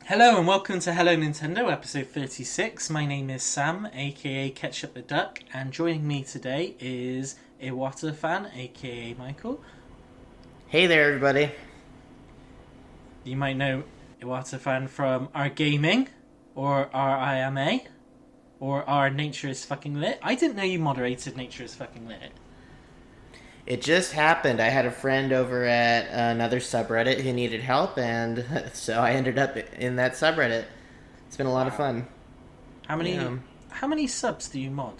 Hello and welcome to Hello Nintendo, episode 36. My name is Sam, aka Ketchup the Duck, and joining me today is Iwata fan, aka Michael. Hey there, everybody. You might know Iwata fan from our gaming, or our IMA, or our Nature is Fucking Lit. I didn't know you moderated Nature is Fucking Lit. It just happened. I had a friend over at another subreddit who needed help, and so I ended up in that subreddit. It's been a lot of Wow. fun. How many Yeah. how many subs do you mod?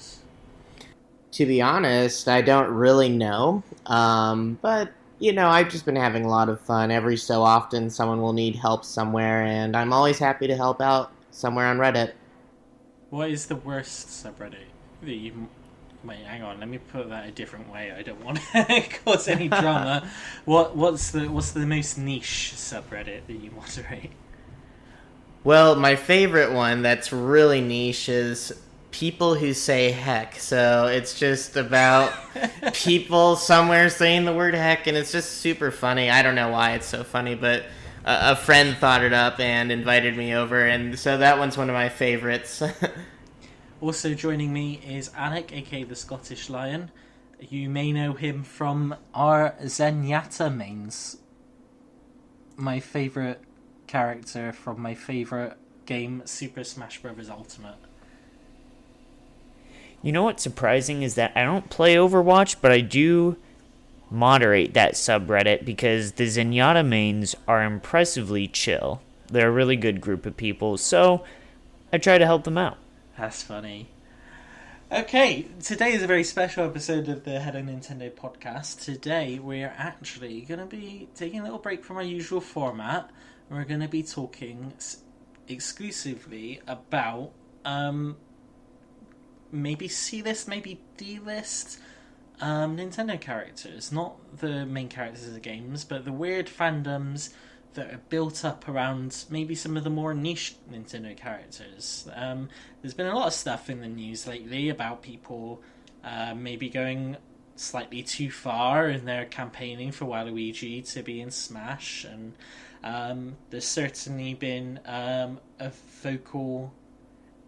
To be honest, I don't really know. But, I've just been having a lot of fun. Every so often, someone will need help somewhere, and I'm always happy to help out somewhere on Reddit. What is the worst subreddit that you... Wait, hang on. Let me put that a different way. I don't want to cause any drama. What's the most niche subreddit that you moderate? Well, my favorite one that's really niche is people who say heck. So it's just about people somewhere saying the word heck, and it's just super funny. I don't know why it's so funny, but a friend thought it up and invited me over, and so that one's one of my favorites. Also joining me is Alec, aka the Scottish Lion. You may know him from our Zenyatta mains. My favourite character from my favourite game, Super Smash Bros. Ultimate. You know what's surprising is that I don't play Overwatch, but I do moderate that subreddit because the Zenyatta mains are impressively chill. They're a really good group of people, so I try to help them out. That's funny. Okay, today is a very special episode of the Hello Nintendo podcast. Today we're actually going to be taking a little break from our usual format. We're going to be talking exclusively about maybe C-list, maybe D-list Nintendo characters. Not the main characters of the games, but the weird fandoms that are built up around maybe some of the more niche Nintendo characters. There's been a lot of stuff in the news lately about people maybe going slightly too far in their campaigning for Waluigi to be in Smash, and there's certainly been a vocal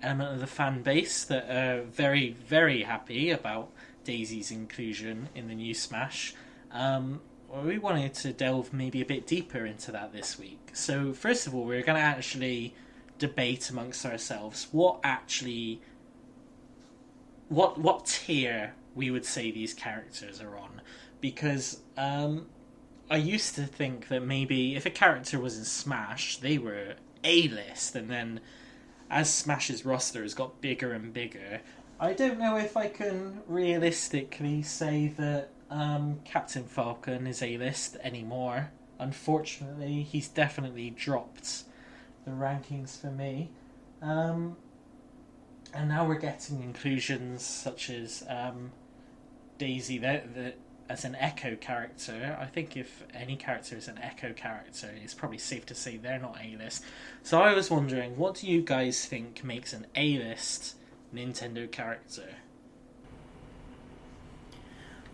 element of the fan base that are very, very happy about Daisy's inclusion in the new Smash. Well, we wanted to delve maybe a bit deeper into that this week. So first of all, we're going to actually debate amongst ourselves what tier we would say these characters are on, because I used to think that maybe if a character was in Smash, they were A-list, and then as Smash's roster has got bigger and bigger, I don't know if I can realistically say that Captain Falcon is A-list anymore. Unfortunately, he's definitely dropped the rankings for me. And now we're getting inclusions such as Daisy as an Echo character. I think if any character is an Echo character, it's probably safe to say they're not A-list. So I was wondering, what do you guys think makes an A-list Nintendo character?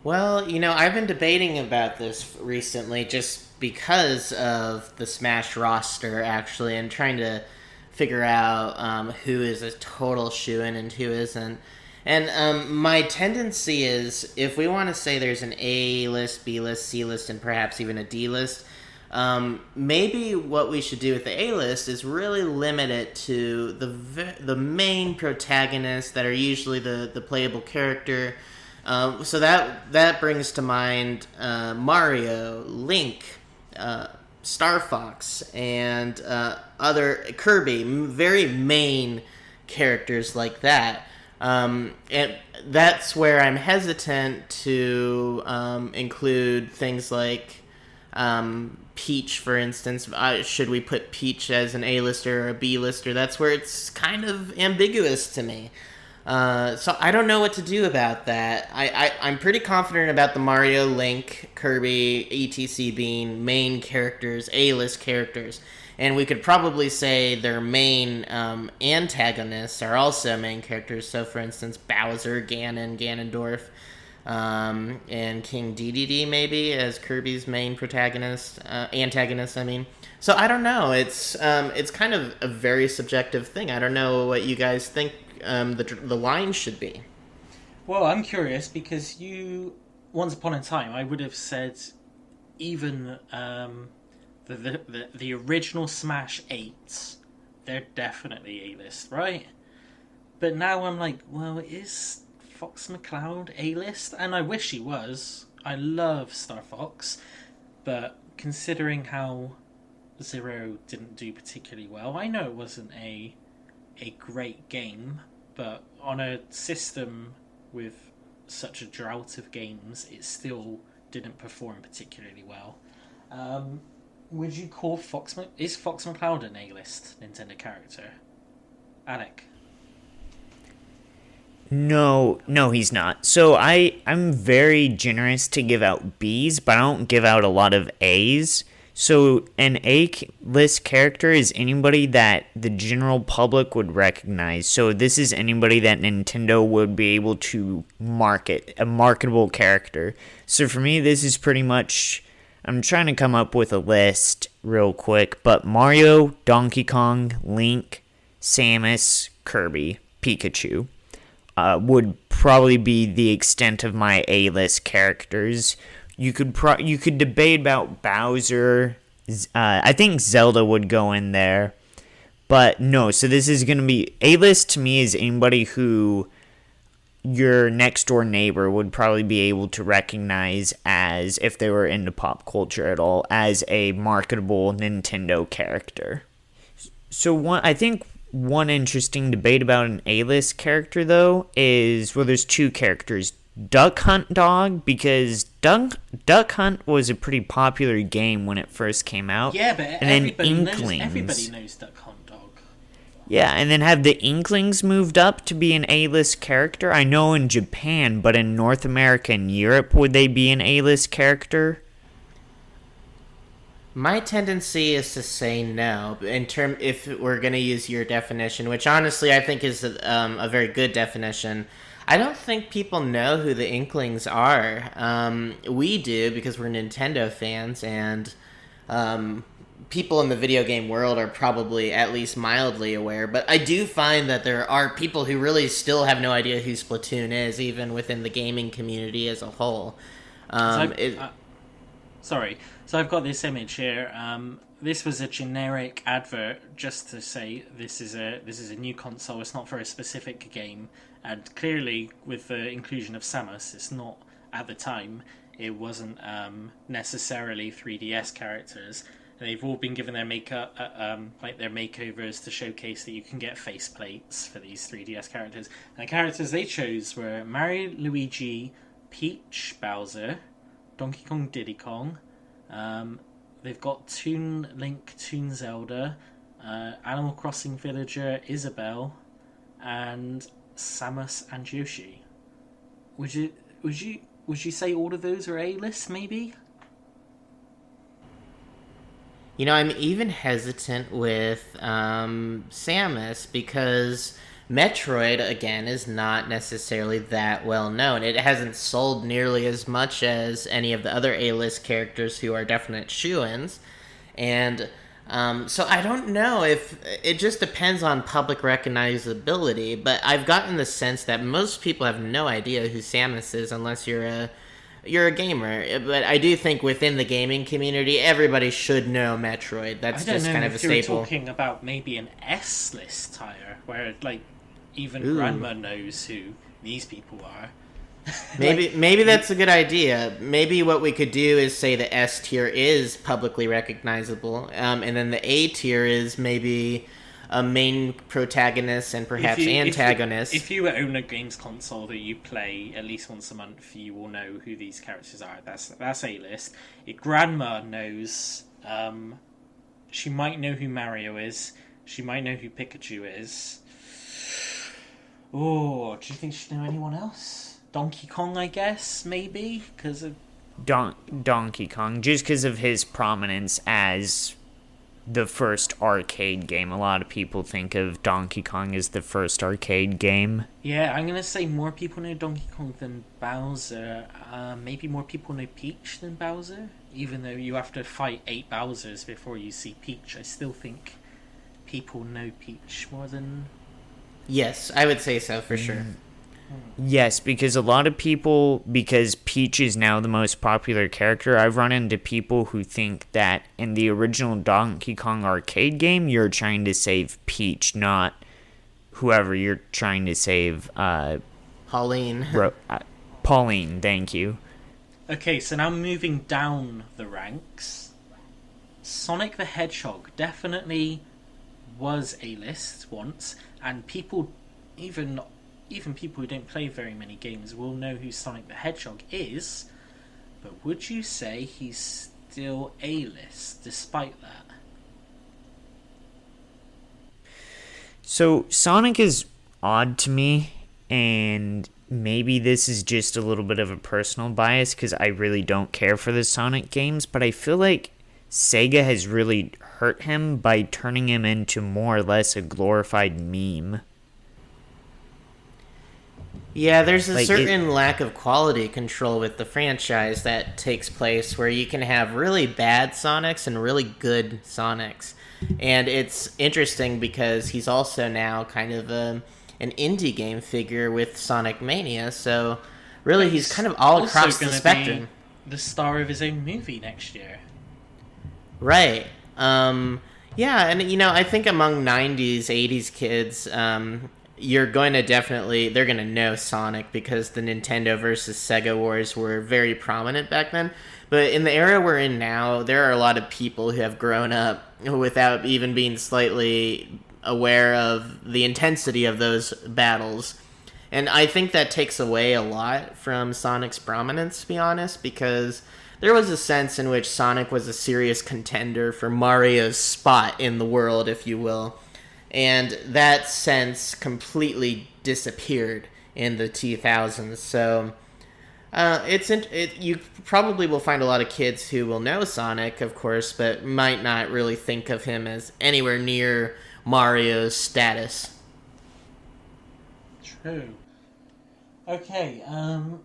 Well, I've been debating about this recently just because of the Smash roster, actually, and trying to figure out who is a total shoo-in and who isn't. And my tendency is, if we want to say there's an A-list, B-list, C-list, and perhaps even a D-list, maybe what we should do with the A-list is really limit it to the main protagonists that are usually the playable character. So that brings to mind Mario, Link, Star Fox, and other Kirby, very main characters like that. And that's where I'm hesitant to include things like Peach, for instance. Should we put Peach as an A-lister or a B-lister? That's where it's kind of ambiguous to me. So I don't know what to do about that. I'm pretty confident about the Mario, Link, Kirby, etc. being main characters, A-list characters. And we could probably say their main antagonists are also main characters. So, for instance, Bowser, Ganon, Ganondorf, and King Dedede maybe as Kirby's main antagonist. So I don't know. It's kind of a very subjective thing. I don't know what you guys think the line should be. Well, I'm curious because once upon a time, I would have said even the original Smash 8s, they're definitely A-list, right? But now I'm like, well, is Fox McCloud A-list? And I wish he was. I love Star Fox, but considering how Zero didn't do particularly well, I know it wasn't a great game, but on a system with such a drought of games, it still didn't perform particularly well. Would you call is Fox McCloud an A-list Nintendo character? Alec? No, he's not. So I'm very generous to give out B's, but I don't give out a lot of A's. So an A-list character is anybody that the general public would recognize. So this is anybody that Nintendo would be able to market, a marketable character. So for me, this is pretty much, I'm trying to come up with a list real quick, but Mario, Donkey Kong, Link, Samus, Kirby, Pikachu would probably be the extent of my A-list characters. You could debate about Bowser. I think Zelda would go in there. But no, so this is going to be... A-list to me is anybody who your next door neighbor would probably be able to recognize as, if they were into pop culture at all, as a marketable Nintendo character. So I think one interesting debate about an A-list character, though, is... Well, there's two characters. Duck Hunt Dog, because Duck Hunt was a pretty popular game when it first came out. Yeah, but and everybody knows Duck Hunt Dog. Yeah, and then have the Inklings moved up to be an A-list character? I know in Japan, but in North America and Europe, would they be an A-list character? My tendency is to say no, if we're going to use your definition, which honestly I think is a very good definition. I don't think people know who the Inklings are. We do because we're Nintendo fans, and people in the video game world are probably at least mildly aware. But I do find that there are people who really still have no idea who Splatoon is, even within the gaming community as a whole. So I've got this image here. This was a generic advert just to say this is a new console. It's not for a specific game, and clearly with the inclusion of Samus, it's not at the time. It wasn't necessarily 3DS characters. They've all been given their makeup, their makeovers to showcase that you can get faceplates for these 3DS characters. And the characters they chose were Mario, Luigi, Peach, Bowser, Donkey Kong, Diddy Kong. They've got Toon Link, Toon Zelda, Animal Crossing villager Isabelle, and Samus and Yoshi. Would you say all of those are A-list, maybe? You know, I'm even hesitant with Samus because Metroid, again, is not necessarily that well known. It hasn't sold nearly as much as any of the other A-list characters who are definite shoo-ins. And so I don't know if... It just depends on public recognizability, but I've gotten the sense that most people have no idea who Samus is unless you're a gamer. But I do think within the gaming community, everybody should know Metroid. That's just kind of a staple. I don't know if you're talking about maybe an S-list tire, where, even Grandma knows who these people are. Maybe that's a good idea. Maybe what we could do is say the S tier is publicly recognizable, and then the A tier is maybe a main protagonist and perhaps antagonist. If you own a games console that you play at least once a month, you will know who these characters are. That's A-list. If Grandma knows, she might know who Mario is. She might know who Pikachu is. Oh, do you think she'd know anyone else? Donkey Kong, I guess, maybe? Because of... Donkey Kong, just because of his prominence as the first arcade game. A lot of people think of Donkey Kong as the first arcade game. Yeah, I'm going to say more people know Donkey Kong than Bowser. Maybe more people know Peach than Bowser. even though you have to fight 8 Bowsers before you see Peach, I still think people know Peach more than... Yes, I would say so, for sure. Yes, because a lot of people, because Peach is now the most popular character, I've run into people who think that in the original Donkey Kong arcade game, you're trying to save Peach, not whoever you're trying to save. Pauline. Pauline, thank you. Okay, so now moving down the ranks, Sonic the Hedgehog definitely was A-list once, and people, even people who don't play very many games, will know who Sonic the Hedgehog is, but would you say he's still A-list despite that? So Sonic is odd to me, and maybe this is just a little bit of a personal bias because I really don't care for the Sonic games, but I feel like Sega has really hurt him by turning him into more or less a glorified meme. Yeah, there's a certain lack of quality control with the franchise that takes place where you can have really bad Sonics and really good Sonics. And it's interesting because he's also now kind of an indie game figure with Sonic Mania, so really he's kind of all across the spectrum. Be the star of his own movie next year. Right. Yeah, and I think among 90s, 80s kids, you're going to they're going to know Sonic because the Nintendo versus Sega wars were very prominent back then. But in the era we're in now, there are a lot of people who have grown up without even being slightly aware of the intensity of those battles. And I think that takes away a lot from Sonic's prominence, to be honest, because there was a sense in which Sonic was a serious contender for Mario's spot in the world, if you will. And that sense completely disappeared in the 2000s. So you probably will find a lot of kids who will know Sonic, of course, but might not really think of him as anywhere near Mario's status. True. Okay, and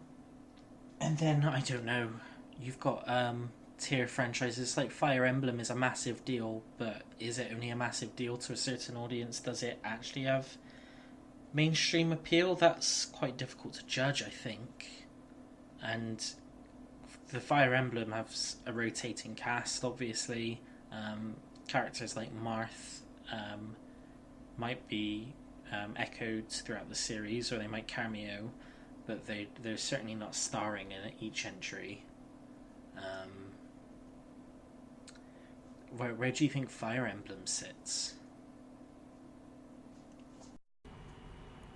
then, I don't know, you've got tier franchises like Fire Emblem is a massive deal, but is it only a massive deal to a certain audience? Does it actually have mainstream appeal? That's quite difficult to judge, I think. And the Fire Emblem has a rotating cast, obviously. Characters like Marth might be echoed throughout the series, or they might cameo, but they're certainly not starring in each entry. Where do you think Fire Emblem sits?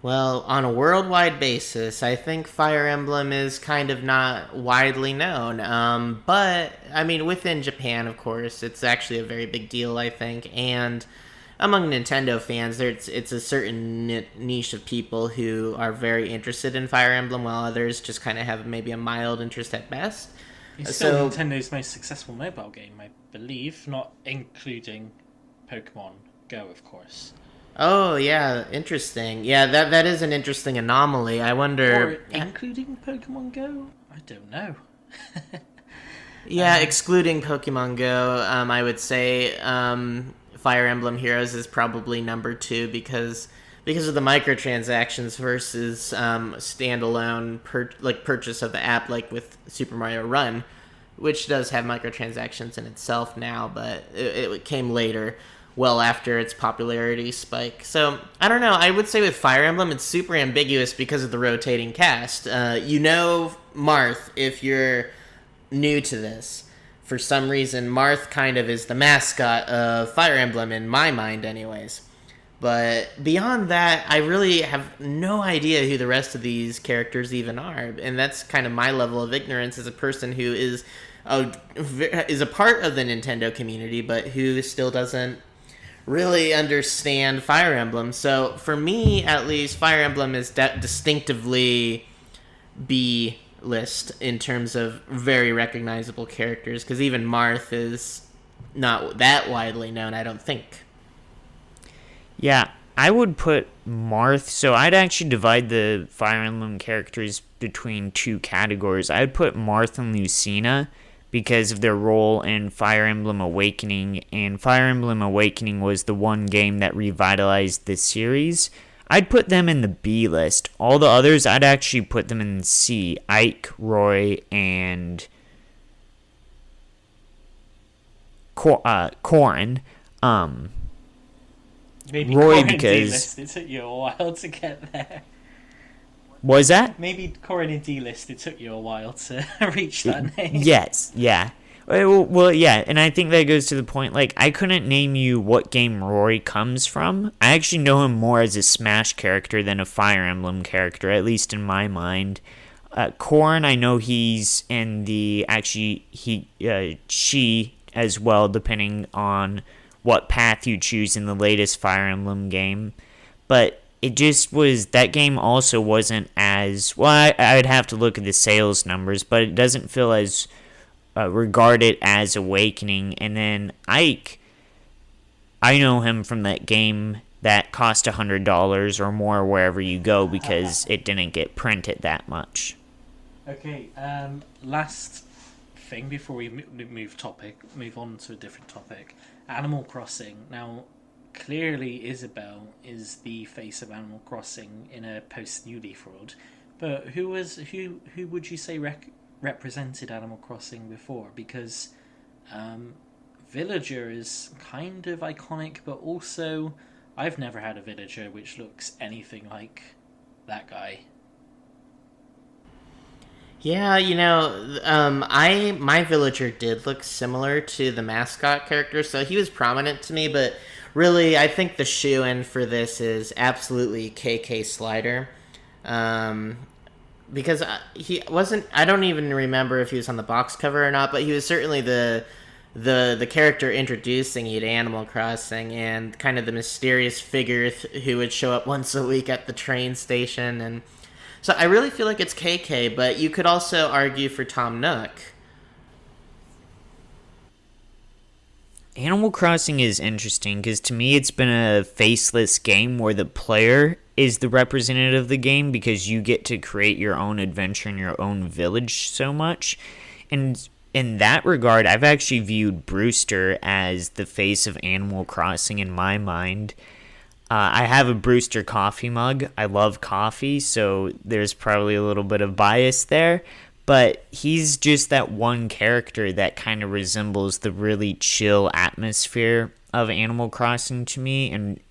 Well, on a worldwide basis, I think Fire Emblem is kind of not widely known. But, I mean, within Japan, of course, it's actually a very big deal, I think. And among Nintendo fans, it's a certain niche of people who are very interested in Fire Emblem, while others just kind of have maybe a mild interest at best. It's still Nintendo's most successful mobile game, I believe, not including Pokemon Go, of course. Oh, yeah, interesting. Yeah, that is an interesting anomaly. I wonder... Or including Pokemon Go? I don't know. Yeah, excluding Pokemon Go, I would say Fire Emblem Heroes is probably number 2 because of the microtransactions versus standalone purchase of the app, like with Super Mario Run, which does have microtransactions in itself now, but it came later, well after its popularity spike. So, I don't know, I would say with Fire Emblem, it's super ambiguous because of the rotating cast. Marth, if you're new to this. For some reason, Marth kind of is the mascot of Fire Emblem, in my mind anyways. But beyond that, I really have no idea who the rest of these characters even are. And that's kind of my level of ignorance as a person who is a part of the Nintendo community, but who still doesn't really understand Fire Emblem. So for me, at least, Fire Emblem is distinctively B list in terms of very recognizable characters, because even Marth is not that widely known, I don't think. Yeah, I would put Marth, so I'd actually divide the Fire Emblem characters between 2 categories. I'd put Marth and Lucina because of their role in Fire Emblem Awakening, and Fire Emblem Awakening was the one game that revitalized the series. I'd put them in the B list. All the others, I'd actually put them in C. Ike, Roy, and Corrin. Maybe Roy, Corrin because... D-list, it took you a while to get there. Was that? Maybe Corrin in D-list, it took you a while to reach that name. Yes, yeah. Well, yeah, and I think that goes to the point, like, I couldn't name you what game Roy comes from. I actually know him more as a Smash character than a Fire Emblem character, at least in my mind. Corrin, I know he's in the, actually, she as well, depending on what path you choose in the latest Fire Emblem game. But it just was, that game also wasn't as, well, I would have to look at the sales numbers, but it doesn't feel as regarded as Awakening. And then Ike, I know him from that game that cost $100 or more wherever you go because it didn't get printed that much. Okay, last thing before we move on to a different topic. Animal Crossing. Now, clearly Isabelle is the face of Animal Crossing in a post-New Leaf world, but who would you say represented Animal Crossing before? Because Villager is kind of iconic, but also I've never had a Villager which looks anything like that guy. Yeah, my Villager did look similar to the mascot character, so he was prominent to me, but really, I think the shoe-in for this is absolutely KK Slider. Because he wasn't, I don't even remember if he was on the box cover or not, but he was certainly the character introducing you to Animal Crossing, and kind of the mysterious figure who would show up once a week at the train station. And so I really feel like it's KK, but you could also argue for Tom Nook. Animal Crossing is interesting because to me it's been a faceless game where the player is the representative of the game because you get to create your own adventure in your own village so much. And in that regard, I've actually viewed Brewster as the face of Animal Crossing in my mind. I have a Brewster coffee mug. I love coffee, so there's probably a little bit of bias there. But he's just that one character that kind of resembles the really chill atmosphere of Animal Crossing to me, and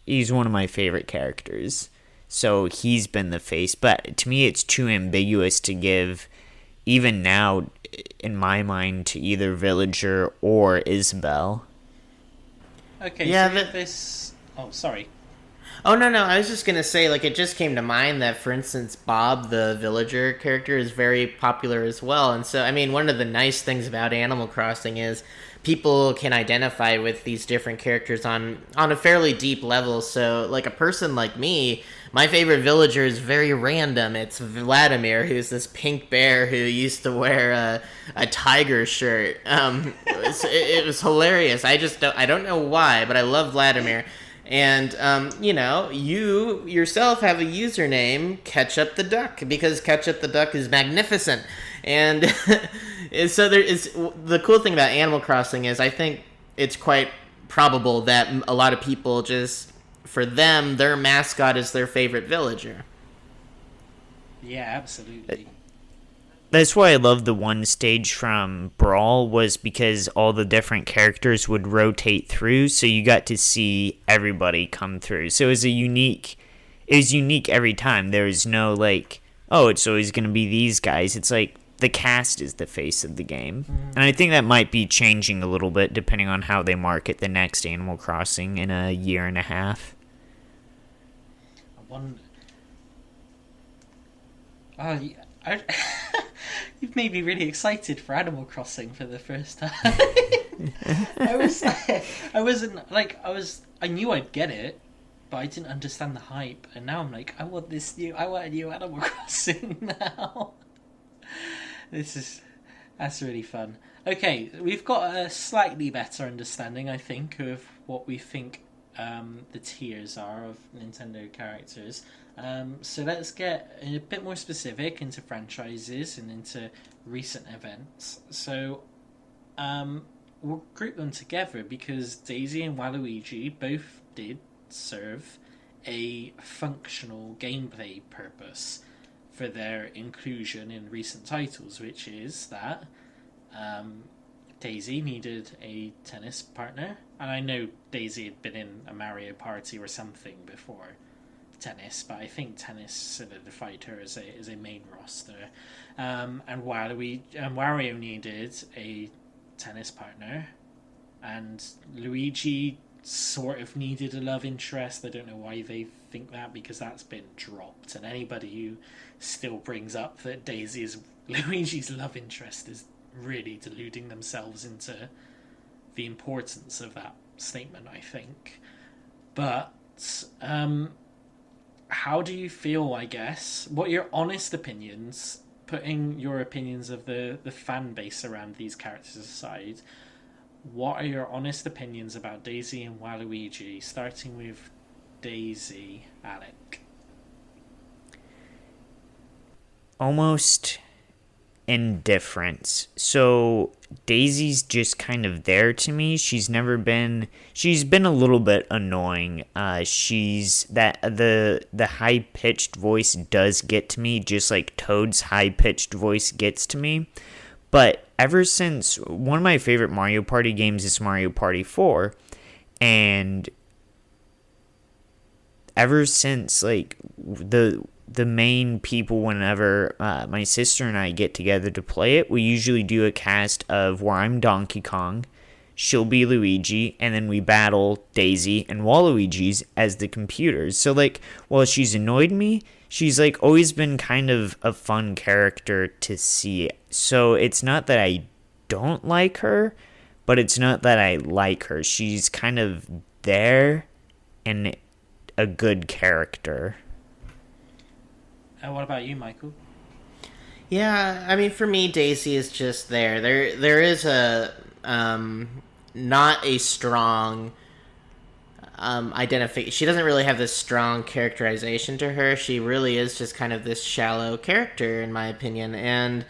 he's one of my favorite characters. So he's been the face, but to me it's too ambiguous to give, even now, in my mind, to either Villager or Isabelle. Okay, yeah, so this... Oh, sorry. Oh, no, I was just going to say, like, it just came to mind that, for instance, Bob, the Villager character, is very popular as well. And so, I mean, one of the nice things about Animal Crossing is people can identify with these different characters on a fairly deep level. So, like, a person like me, my favorite Villager is very random. It's Vladimir, who's this pink bear who used to wear a tiger shirt. It was hilarious. I don't know why, but I love Vladimir. And, you yourself have a username, Ketchup the Duck, because Ketchup the Duck is magnificent. And so the cool thing about Animal Crossing is I think it's quite probable that a lot of people just, for them, their mascot is their favorite villager. Yeah, absolutely. That's why I love the one stage from Brawl, was because all the different characters would rotate through, so you got to see everybody come through. So it was unique every time. There was no like, oh, it's always going to be these guys. It's like the cast is the face of the game. Mm-hmm. And I think that might be changing a little bit depending on how they market the next Animal Crossing in a year and a half. You've made me really excited for Animal Crossing for the first time. I knew I'd get it, but I didn't understand the hype, and now I'm like, I want a new Animal Crossing now. That's really fun. Okay, we've got a slightly better understanding, I think, of what we think the tiers are of Nintendo characters. So let's get a bit more specific into franchises and into recent events. So we'll group them together because Daisy and Waluigi both did serve a functional gameplay purpose for their inclusion in recent titles, which is that Daisy needed a tennis partner, and I know Daisy had been in a Mario Party or something before tennis, but I think tennis solidified her as a main roster. And Wario needed a tennis partner, and Luigi sort of needed a love interest. I don't know why they think that, because that's been dropped, and anybody who still brings up that Daisy is Luigi's love interest is really deluding themselves into the importance of that statement, I think. But how do you feel, I guess? What are your honest opinions, putting your opinions of the fan base around these characters aside? What are your honest opinions about Daisy and Waluigi, starting with Daisy, Alec? Almost indifference. So Daisy's just kind of there to me. She's been a little bit annoying. She's that the high pitched voice does get to me, just like Toad's high pitched voice gets to me. But ever since one of my favorite Mario Party games is Mario Party 4, and ever since like the main people, whenever my sister and I get together to play it, we usually do a cast of where I'm Donkey Kong, she'll be Luigi, and then we battle Daisy and Waluigi's as the computers. So like, while she's annoyed me, she's like always been kind of a fun character to see. So it's not that I don't like her, but it's not that I like her. She's kind of there and a good character. What about you, Michael? Yeah, I mean, for me, Daisy is just there. There is a not a strong identification. She doesn't really have this strong characterization to her. She really is just kind of this shallow character, in my opinion, and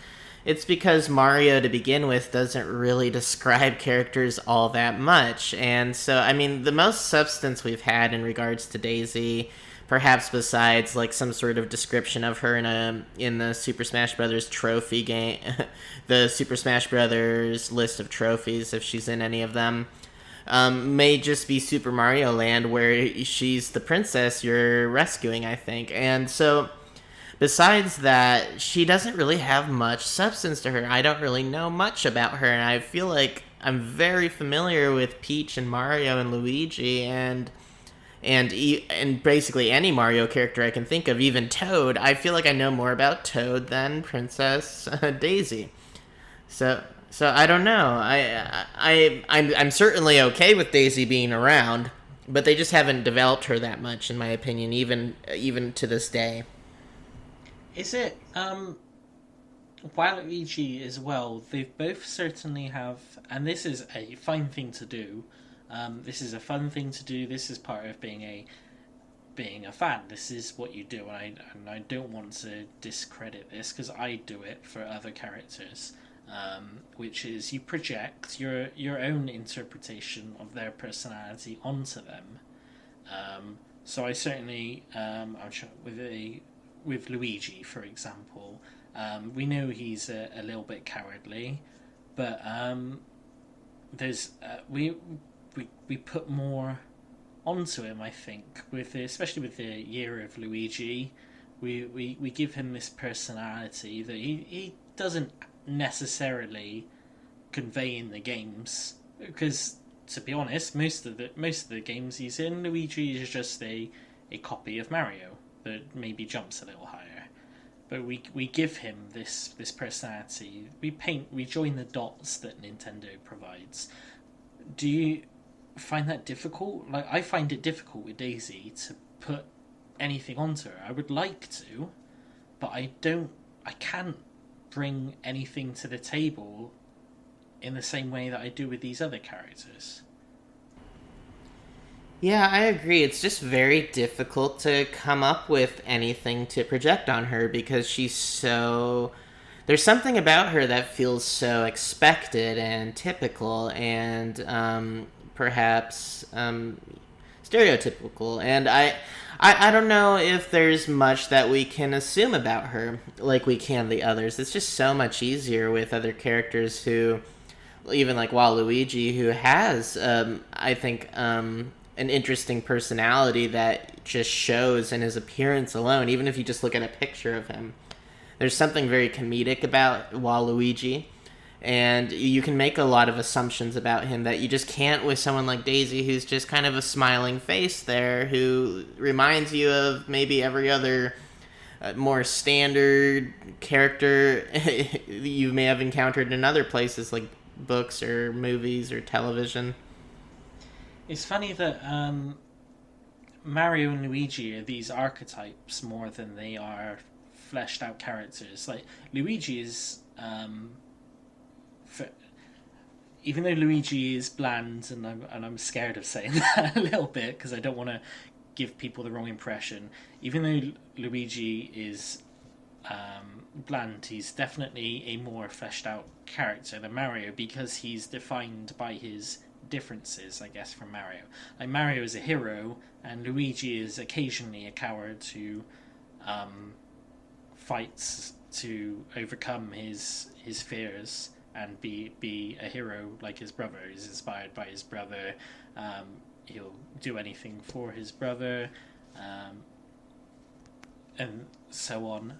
it's because Mario, to begin with, doesn't really describe characters all that much. And so, I mean, the most substance we've had in regards to Daisy, perhaps besides like some sort of description of her in the Super Smash Brothers trophy game, the Super Smash Brothers list of trophies, if she's in any of them, may just be Super Mario Land, where she's the princess you're rescuing, I think. And so, besides that, she doesn't really have much substance to her. I don't really know much about her, and I feel like I'm very familiar with Peach and Mario and Luigi and basically any Mario character I can think of, even Toad. I feel like I know more about Toad than Princess Daisy. So I don't know. I'm certainly okay with Daisy being around, but they just haven't developed her that much, in my opinion, even to this day. Is it Waluigi as well? They both certainly have, and this is a fine thing to do. This is a fun thing to do. This is part of being a fan. This is what you do, and I don't want to discredit this because I do it for other characters, which is you project your own interpretation of their personality onto them. So I certainly I'm sure with Luigi, for example, we know he's a little bit cowardly, but there's we put more onto him, I think, especially with the year of Luigi. We give him this personality that he doesn't necessarily convey in the games, because to be honest, most of the games he's in, Luigi is just a copy of Mario that maybe jumps a little higher. But we give him this personality. We join the dots that Nintendo provides. Do you find that difficult? Like, I find it difficult with Daisy to put anything onto her. I would like to, but I can't bring anything to the table in the same way that I do with these other characters. Yeah, I agree. It's just very difficult to come up with anything to project on her because she's so. There's something about her that feels so expected and typical and perhaps stereotypical. And I don't know if there's much that we can assume about her like we can the others. It's just so much easier with other characters who, even like Waluigi, who has, I think, an interesting personality that just shows in his appearance alone. Even if you just look at a picture of him, there's something very comedic about Waluigi, and you can make a lot of assumptions about him that you just can't with someone like Daisy, who's just kind of a smiling face there, who reminds you of maybe every other more standard character you may have encountered in other places like books or movies or television. It's funny that Mario and Luigi are these archetypes more than they are fleshed out characters. Like Luigi is, even though Luigi is bland, and I'm scared of saying that a little bit because I don't want to give people the wrong impression. Even though Luigi is bland, he's definitely a more fleshed out character than Mario because he's defined by his differences, I guess, from Mario. Like Mario is a hero, and Luigi is occasionally a coward who fights to overcome his fears and be a hero like his brother. He's inspired by his brother. He'll do anything for his brother, and so on.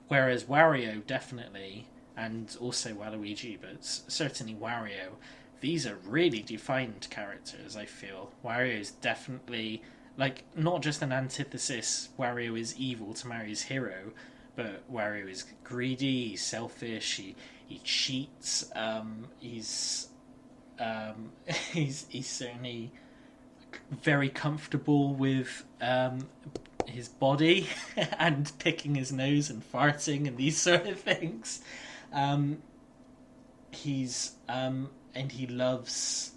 Whereas Wario definitely, and also Waluigi, but certainly Wario, these are really defined characters, I feel. Wario is definitely, like, not just an antithesis, Wario is evil to Mario's hero, but Wario is greedy, he's selfish, he cheats, he's certainly very comfortable with his body and picking his nose and farting and these sort of things. And he loves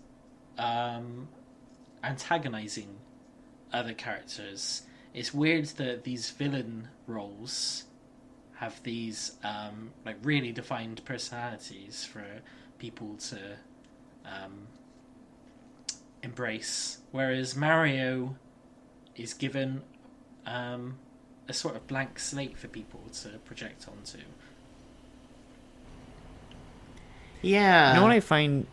antagonizing other characters. It's weird that these villain roles have these like really defined personalities for people to embrace, whereas Mario is given a sort of blank slate for people to project onto. Yeah. You know what I find...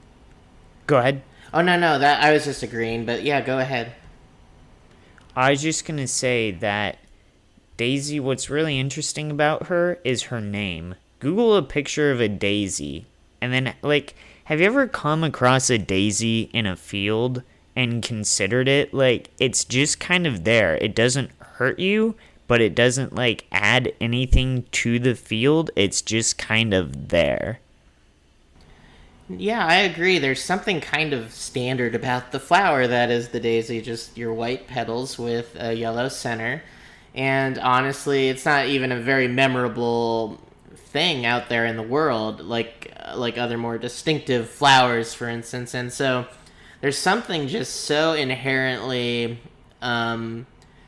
Go ahead. Oh, no, that I was just agreeing, but yeah, go ahead. I was just going to say that Daisy, what's really interesting about her is her name. Google a picture of a daisy, and then, like, have you ever come across a daisy in a field and considered it? Like, it's just kind of there. It doesn't hurt you, but it doesn't, like, add anything to the field. It's just kind of there. Yeah, I agree. There's something kind of standard about the flower that is the daisy, just your white petals with a yellow center. And honestly, it's not even a very memorable thing out there in the world, like other more distinctive flowers, for instance. And so there's something just so inherently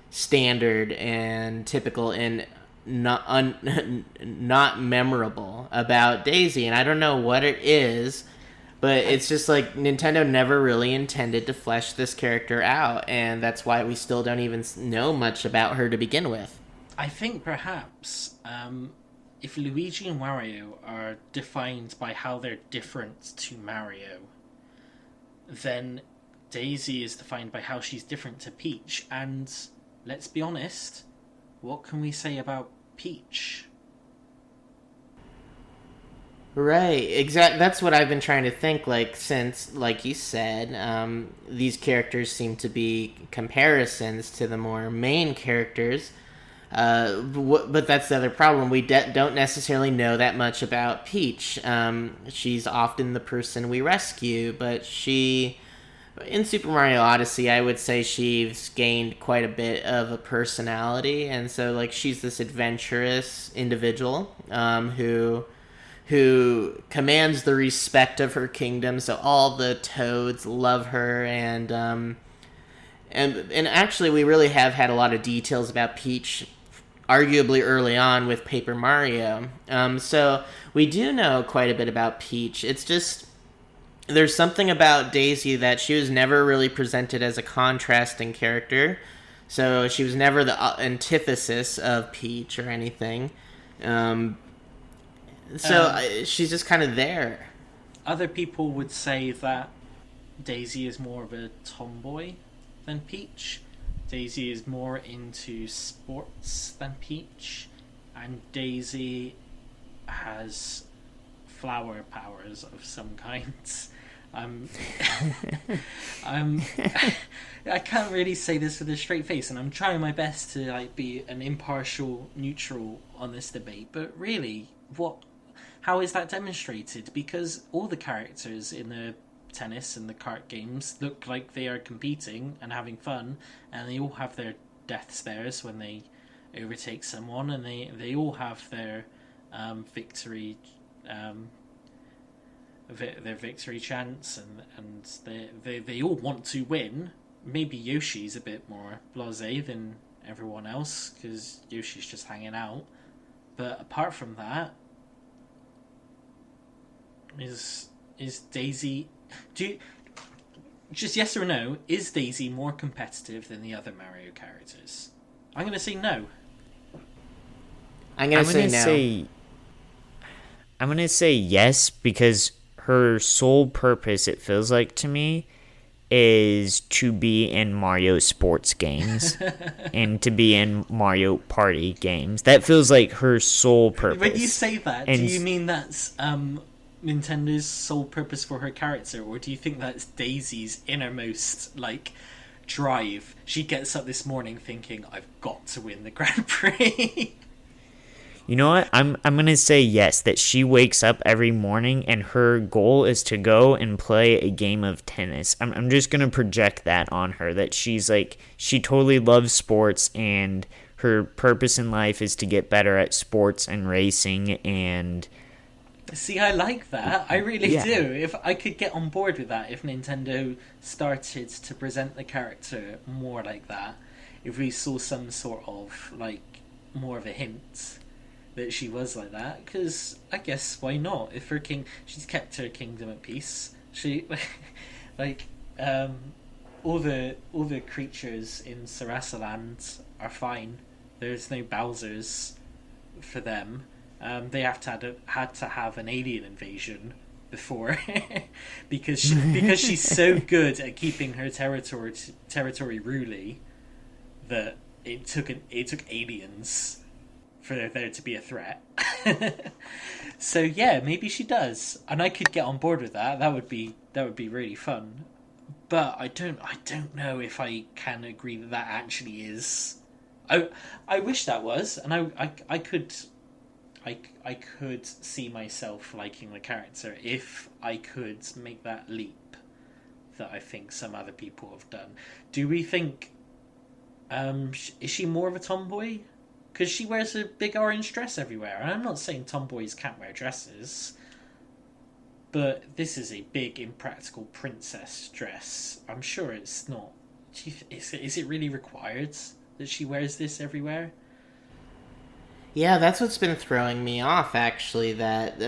standard and typical and not memorable about Daisy. And I don't know what it is, but it's just like Nintendo never really intended to flesh this character out, and that's why we still don't even know much about her to begin with. I think perhaps if Luigi and Wario are defined by how they're different to Mario, then Daisy is defined by how she's different to Peach. And let's be honest, what can we say about Peach? Right, exactly. That's what I've been trying to think. Like, since, like you said, these characters seem to be comparisons to the more main characters. But that's the other problem. We don't necessarily know that much about Peach. She's often the person we rescue, but in Super Mario Odyssey, I would say she's gained quite a bit of a personality, and so like she's this adventurous individual who commands the respect of her kingdom, so all the toads love her, and And actually, we really have had a lot of details about Peach, arguably early on with Paper Mario. So we do know quite a bit about Peach. It's just there's something about Daisy that she was never really presented as a contrasting character. So she was never the antithesis of Peach or anything. She's just kind of there. Other people would say that Daisy is more of a tomboy than Peach. Daisy is more into sports than Peach. And Daisy has flower powers of some kinds. I can't really say this with a straight face, and I'm trying my best to be an impartial neutral on this debate, but really, how is that demonstrated? Because all the characters in the tennis and the kart games look like they are competing and having fun, and they all have their death stares when they overtake someone, and they all have their victory their victory chants, and they all want to win. Maybe Yoshi's a bit more blasé than everyone else because Yoshi's just hanging out, but apart from that, is Daisy, just yes or no, is Daisy more competitive than the other Mario characters? I'm going to say no. I'm going to say yes, because her sole purpose, it feels like to me, is to be in Mario sports games and to be in Mario Party games. That feels like her sole purpose. When you say that, do you mean that's Nintendo's sole purpose for her character, or do you think that's Daisy's innermost drive? She gets up this morning thinking, I've got to win the Grand Prix. You know what? I'm gonna say yes, that she wakes up every morning and her goal is to go and play a game of tennis. I'm just gonna project that on her, that she totally loves sports and her purpose in life is to get better at sports and racing. And see, I like that. I really do. If I could get on board with that, if Nintendo started to present the character more like that, if we saw some sort of more of a hint that she was like that, because I guess why not? If she's kept her kingdom at peace. She all the creatures in Sarasaland are fine. There's no Bowsers for them. They had to have an alien invasion before because she's so good at keeping her territory ruly that it took aliens for there to be a threat. So yeah, maybe she does, and I could get on board with that. That would be really fun. But I don't know if I can agree that actually is. I wish that was, and I could see myself liking the character if I could make that leap that I think some other people have done. Do we think is she more of a tomboy? Because she wears a big orange dress everywhere. And I'm not saying tomboys can't wear dresses, but this is a big, impractical princess dress. I'm sure it's not. Is it really required that she wears this everywhere? Yeah, that's what's been throwing me off, actually, that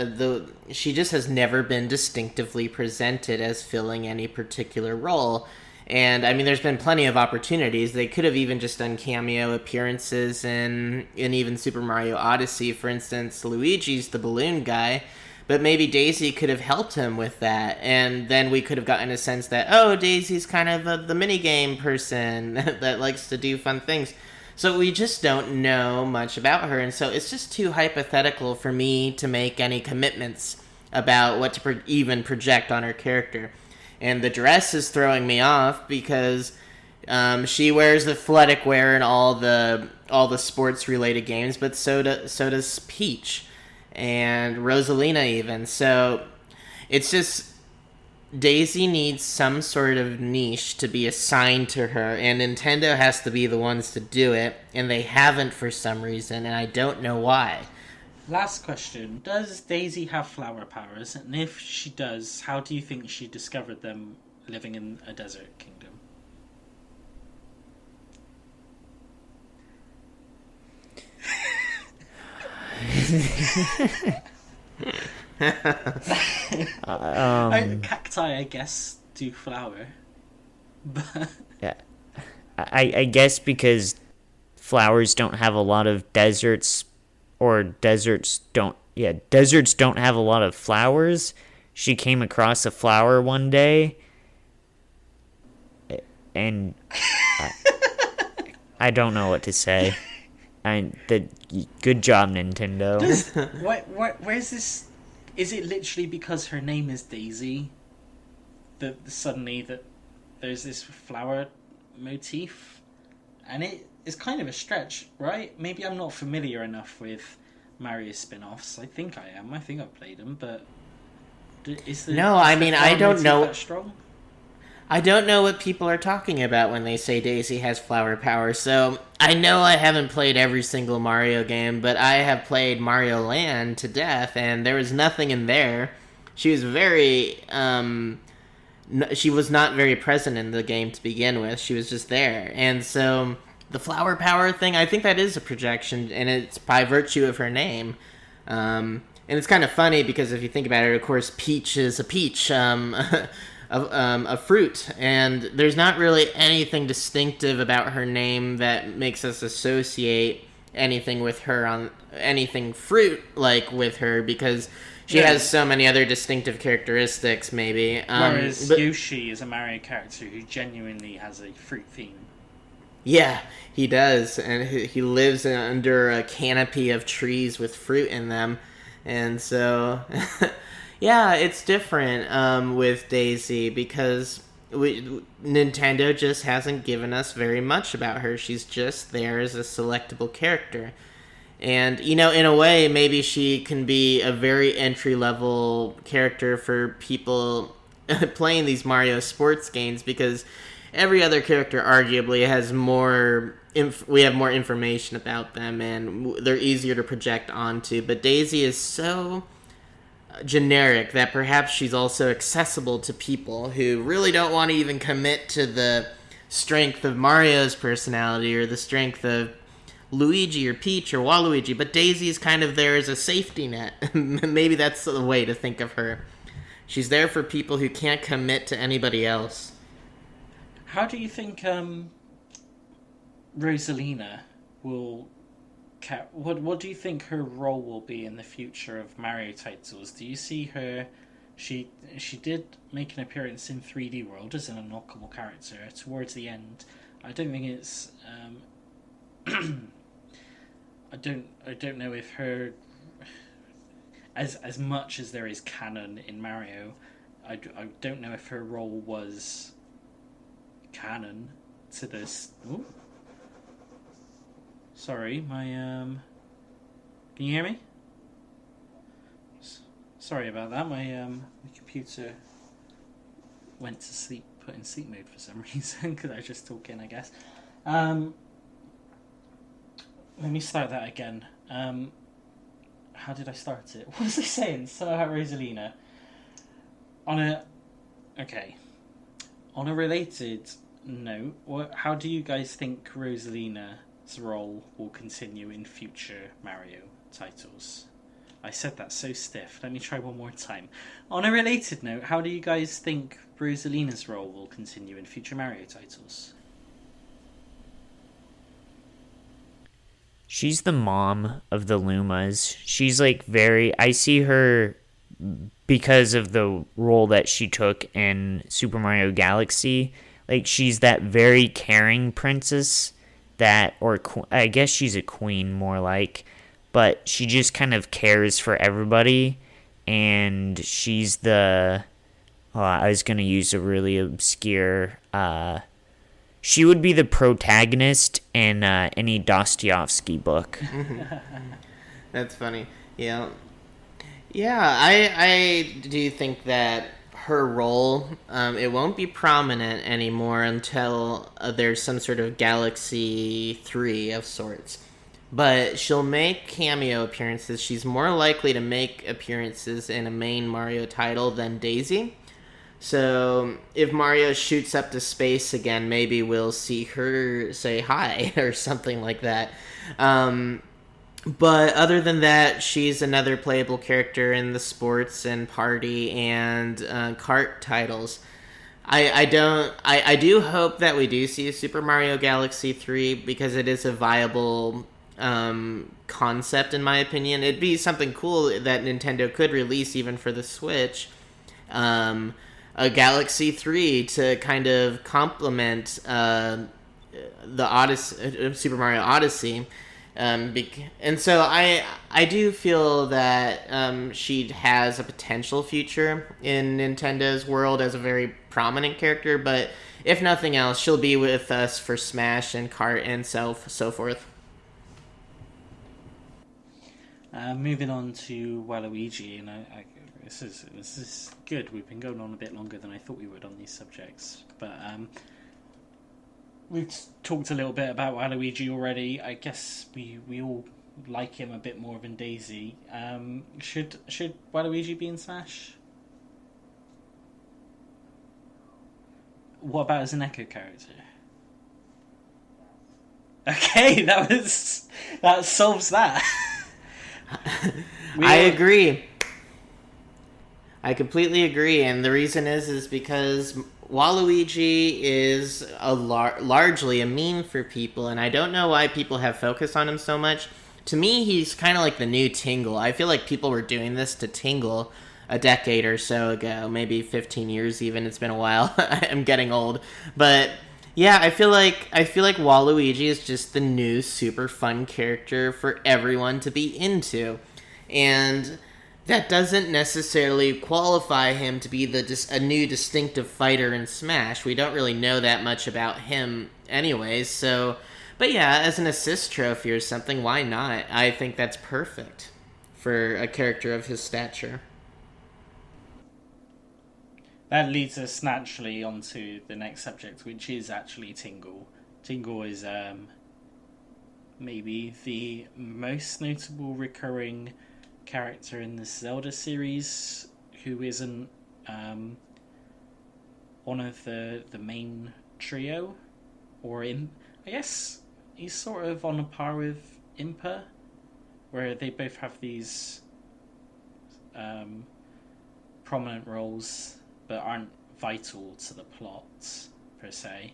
she just has never been distinctively presented as filling any particular role. And, I mean, there's been plenty of opportunities. They could have even just done cameo appearances in even Super Mario Odyssey. For instance, Luigi's the balloon guy, but maybe Daisy could have helped him with that. And then we could have gotten a sense that, oh, Daisy's kind of the minigame person that likes to do fun things. So we just don't know much about her, and so it's just too hypothetical for me to make any commitments about what to even project on her character. And the dress is throwing me off because she wears athletic wear in all the sports-related games, but so does Peach and Rosalina even. So it's just Daisy needs some sort of niche to be assigned to her, and Nintendo has to be the ones to do it, and they haven't for some reason, and I don't know why. Last question. Does Daisy have flower powers? And if she does, how do you think she discovered them living in a desert kingdom? Cacti, I guess, do flower. But Yeah. I guess because flowers don't have a lot of deserts, or deserts don't have a lot of flowers. She came across a flower one day, and I don't know what to say. Good job, Nintendo. Where's this? Is it literally because her name is Daisy that suddenly that there's this flower motif? And it is kind of a stretch, right? Maybe I'm not familiar enough with Mario spin-offs. I think I am. I think I've played them, but is the No, I mean, I don't know. that strong? I don't know what people are talking about when they say Daisy has flower power. So I know I haven't played every single Mario game, but I have played Mario Land to death, and there was nothing in there. She was she was not very present in the game to begin with. She was just there. And so the flower power thing, I think that is a projection, and it's by virtue of her name. And it's kind of funny because if you think about it, of course, Peach is a peach, a fruit, and there's not really anything distinctive about her name that makes us associate anything with her on anything fruit like with her, because she has so many other distinctive characteristics, maybe. Whereas Yoshi is a Mario character who genuinely has a fruit theme. Yeah, he does, and he lives under a canopy of trees with fruit in them, and so, yeah, it's different with Daisy, because Nintendo just hasn't given us very much about her. She's just there as a selectable character. And, in a way, maybe she can be a very entry-level character for people playing these Mario sports games, because every other character arguably has more... we have more information about them, and they're easier to project onto. But Daisy is so generic that perhaps she's also accessible to people who really don't want to even commit to the strength of Mario's personality or the strength of Luigi or Peach or Waluigi, but Daisy is kind of there as a safety net. Maybe that's the way to think of her. She's there for people who can't commit to anybody else. How do you think Rosalina will... What do you think her role will be in the future of Mario titles? Do you see her... She did make an appearance in 3D World as an unlockable character towards the end. I don't think it's... I don't know if her, as much as there is canon in Mario, I don't know if her role was canon to this. Ooh. Sorry, my can you hear me? Sorry about that. My computer went to sleep, put in sleep mode for some reason because I was just talking, I guess. Let me start that again. How did I start it? What was I saying? Something about Rosalina. On a related note, how do you guys think Rosalina's role will continue in future Mario titles? I said that so stiff. Let me try one more time. On a related note, how do you guys think Rosalina's role will continue in future Mario titles? She's the mom of the Lumas. She's I see her because of the role that she took in Super Mario Galaxy. She's that very caring princess I guess she's a queen more but she just kind of cares for everybody. And she's I was going to use a really obscure, she would be the protagonist in any Dostoevsky book. That's funny. Yeah. Yeah, I do think that her role, it won't be prominent anymore until there's some sort of Galaxy 3 of sorts. But she'll make cameo appearances. She's more likely to make appearances in a main Mario title than Daisy. So if Mario shoots up to space again, maybe we'll see her say hi or something like that. But other than that, she's another playable character in the sports and party and kart titles. I do hope that we do see a Super Mario Galaxy 3 because it is a viable concept in my opinion. It'd be something cool that Nintendo could release even for the Switch. A Galaxy 3 to kind of complement the Odyssey, Super Mario Odyssey. And so I do feel that she has a potential future in Nintendo's world as a very prominent character, but if nothing else, she'll be with us for Smash and Kart and so forth. Moving on to Waluigi, and this is good. We've been going on a bit longer than I thought we would on these subjects, but we've talked a little bit about Waluigi already. I guess we all like him a bit more than Daisy. Should Waluigi be in Smash? What about as an Echo character? Okay, that solves that. I agree. I completely agree, and the reason is because Waluigi is largely a meme for people, and I don't know why people have focused on him so much. To me, he's kind of like the new Tingle. I feel like people were doing this to Tingle a decade or so ago, maybe 15 years even. It's been a while. I'm getting old. But yeah, I feel like Waluigi is just the new super fun character for everyone to be into. And that doesn't necessarily qualify him to be a new distinctive fighter in Smash. We don't really know that much about him anyways, so... But yeah, as an assist trophy or something, why not? I think that's perfect for a character of his stature. That leads us naturally onto the next subject, which is actually Tingle. Tingle is maybe the most notable recurring character in the Zelda series who isn't one of the main trio, or I guess he's sort of on a par with Impa, where they both have these prominent roles but aren't vital to the plot per se.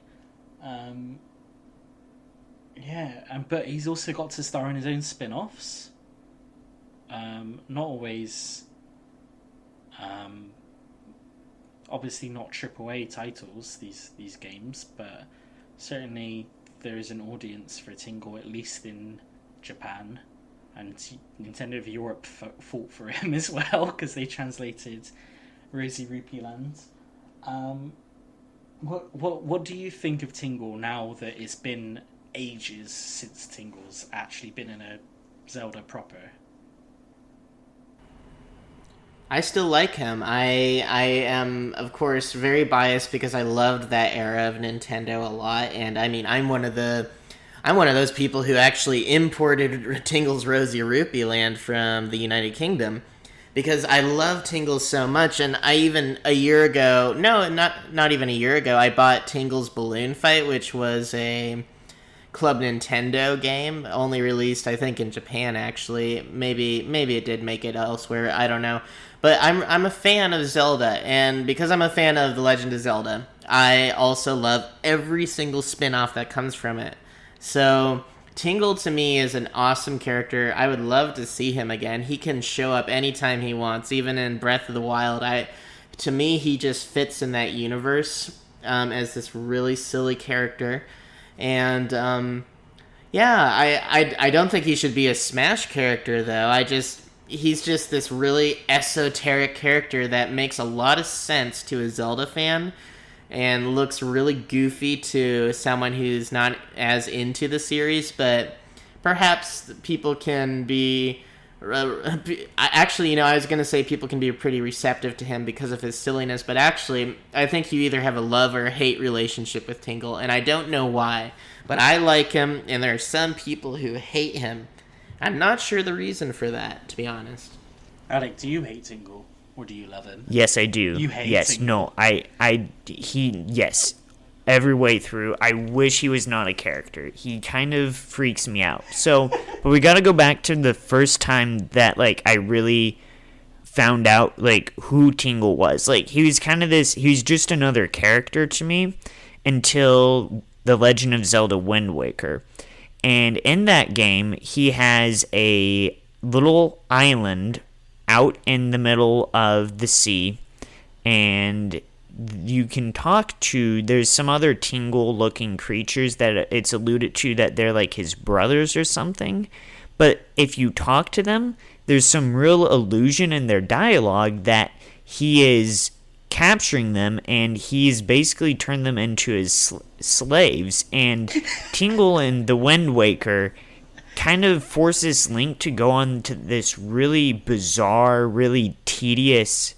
But he's also got to star in his own spin-offs. Not always, obviously not AAA titles, these games, but certainly there is an audience for Tingle, at least in Japan, and Nintendo of Europe fought for him as well, because they translated Rosie Rupee Land. What do you think of Tingle now that it's been ages since Tingle's actually been in a Zelda proper? I still like him. I am, of course, very biased because I loved that era of Nintendo a lot, and I mean, I'm one of those people who actually imported Tingle's Rosie Rupee Land from the United Kingdom because I love Tingle so much. And I even not even a year ago, I bought Tingle's Balloon Fight, which was a Club Nintendo game, only released I think in Japan. Actually, maybe it did make it elsewhere. I don't know. But I'm a fan of Zelda, and because I'm a fan of The Legend of Zelda, I also love every single spin-off that comes from it. So Tingle to me is an awesome character. I would love to see him again. He can show up anytime he wants, even in Breath of the Wild. To me, he just fits in that universe as this really silly character. And I don't think he should be a Smash character, though. He's just this really esoteric character that makes a lot of sense to a Zelda fan and looks really goofy to someone who's not as into the series, but perhaps people can be... Actually, I was going to say people can be pretty receptive to him because of his silliness, but actually, I think you either have a love or a hate relationship with Tingle, and I don't know why, but I like him, and there are some people who hate him. I'm not sure the reason for that, to be honest. Alec, do you hate Tingle, or do you love him? Yes, I do. You hate yes, Tingle? no, yes. every way through. I wish he was not a character. He kind of freaks me out. So, but we got to go back to the first time that like I really found out like who Tingle was. Like he was just another character to me until The Legend of Zelda Wind Waker. And in that game, he has a little island out in the middle of the sea, and you can talk to, there's some other Tingle looking creatures that it's alluded to that they're like his brothers or something, but if you talk to them, there's some real illusion in their dialogue that he is capturing them and he's basically turned them into his slaves. And Tingle in The Wind Waker kind of forces Link to go on to this really bizarre, really tedious,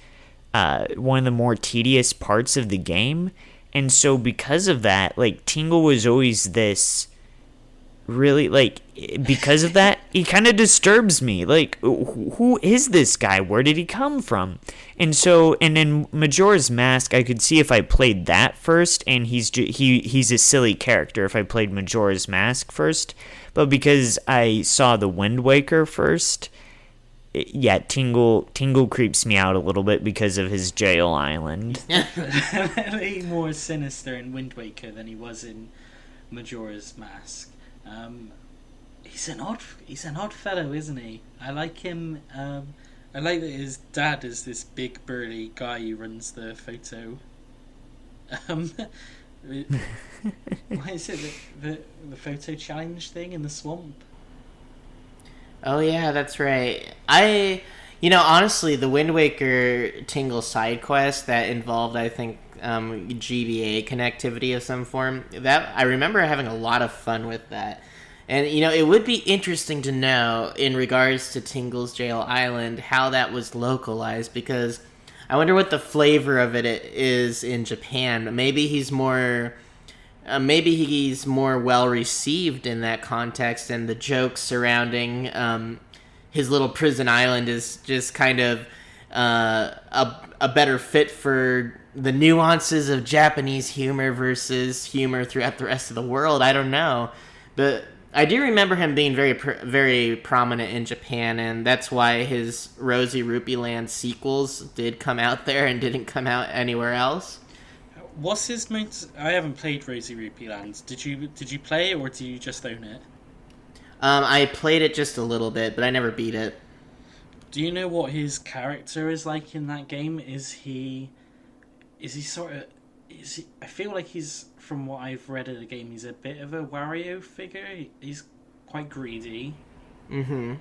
one of the more tedious parts of the game. And so because of that, like, Tingle was always this really, like, because of that, he kind of disturbs me. Like, who is this guy? Where did he come from? And so, and in Majora's Mask, I could see if I played that first, and he's a silly character if I played Majora's Mask first. But because I saw The Wind Waker first, yeah, Tingle creeps me out a little bit because of his jail island. Definitely more sinister in Wind Waker than he was in Majora's Mask. He's an odd fellow, isn't he? I like him. I like that his dad is this big burly guy who runs the photo. What is it? The photo challenge thing in the swamp? Oh yeah, that's right. Honestly, the Wind Waker Tingle side quest that involved, I think, GBA connectivity of some form, that I remember having a lot of fun with that. And, it would be interesting to know, in regards to Tingle's Jail Island, how that was localized, because I wonder what the flavor of it is in Japan. Maybe he's more well received in that context, and the jokes surrounding his little prison island is just kind of a better fit for the nuances of Japanese humor versus humor throughout the rest of the world. I don't know, but I do remember him being very, very prominent in Japan, and that's why his Rosie Rupee Land sequels did come out there and didn't come out anywhere else. What's his most? I haven't played Rosie Rupee Land. Did you play it, or do you just own it? I played it just a little bit, but I never beat it. Do you know what his character is like in that game? Is he sort of? I feel like he's, from what I've read of the game, he's a bit of a Wario figure. He's quite greedy. Mm-hmm.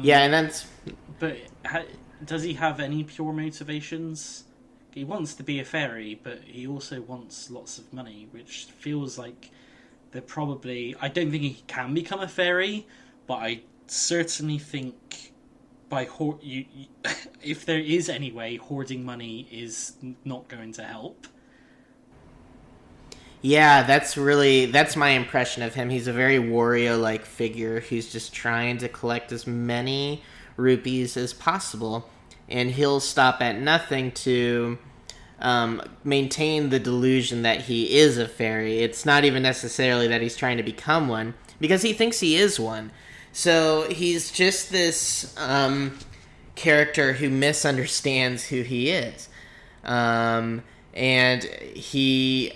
Yeah, and that's. But does he have any pure motivations? He wants to be a fairy, but he also wants lots of money, which feels like they're probably... I don't think he can become a fairy, but I certainly think if there is any way, hoarding money is not going to help. Yeah, that's my impression of him. He's a very Wario-like figure who's just trying to collect as many rupees as possible. And he'll stop at nothing to maintain the delusion that he is a fairy. It's not even necessarily that he's trying to become one, because he thinks he is one. So he's just this character who misunderstands who he is. And he...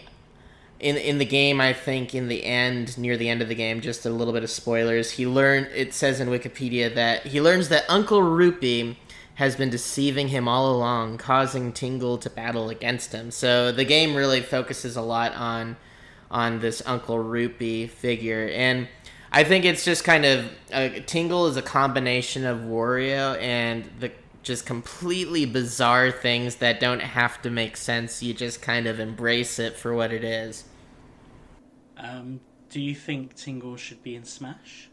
In the game, I think near the end of the game, just a little bit of spoilers, it says in Wikipedia that he learns that Uncle Rupee has been deceiving him all along, causing Tingle to battle against him. So the game really focuses a lot on this Uncle Rupee figure. And I think it's just kind of... Tingle is a combination of Wario and the just completely bizarre things that don't have to make sense. You just kind of embrace it for what it is. Do you think Tingle should be in Smash?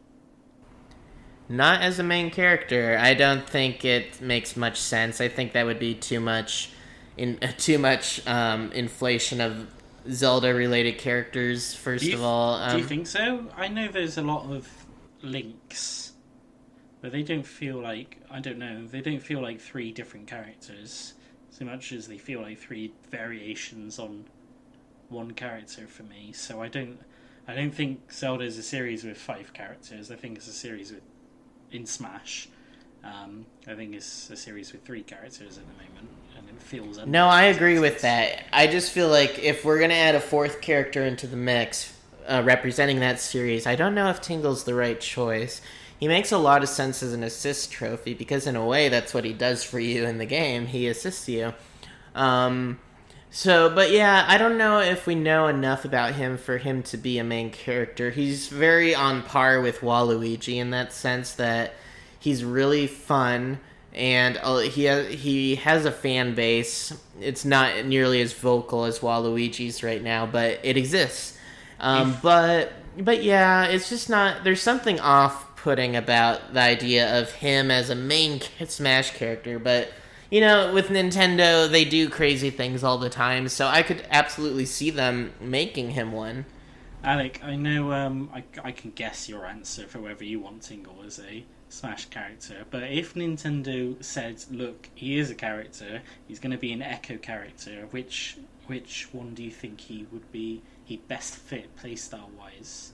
Not as a main character. I don't think it makes much sense. I think that would be too much inflation of Zelda-related characters, first of all. Do you think so? I know there's a lot of links, but they don't feel like... I don't know. They don't feel like three different characters so much as they feel like three variations on one character for me. So I don't think Zelda is a series with 5 characters. I think it's a series in Smash. I think it's a series with 3 characters at the moment, and it feels. No, I agree with that. I just feel like if we're gonna add a 4th character into the mix, representing that series, I don't know if Tingle's the right choice. He makes a lot of sense as an assist trophy because, in a way, that's what he does for you in the game. He assists you. But yeah, I don't know if we know enough about him for him to be a main character. He's very on par with Waluigi in that sense that he's really fun, and he has a fan base. It's not nearly as vocal as Waluigi's right now, but it exists. But yeah, it's just not. There's something off-putting about the idea of him as a main Smash character. But with Nintendo, they do crazy things all the time, so I could absolutely see them making him one. Alec, I know. I can guess your answer for whether you want Tingle as a Smash character, but if Nintendo said, "Look, he is a character. He's going to be an Echo character," which one do you think he'd best fit playstyle wise?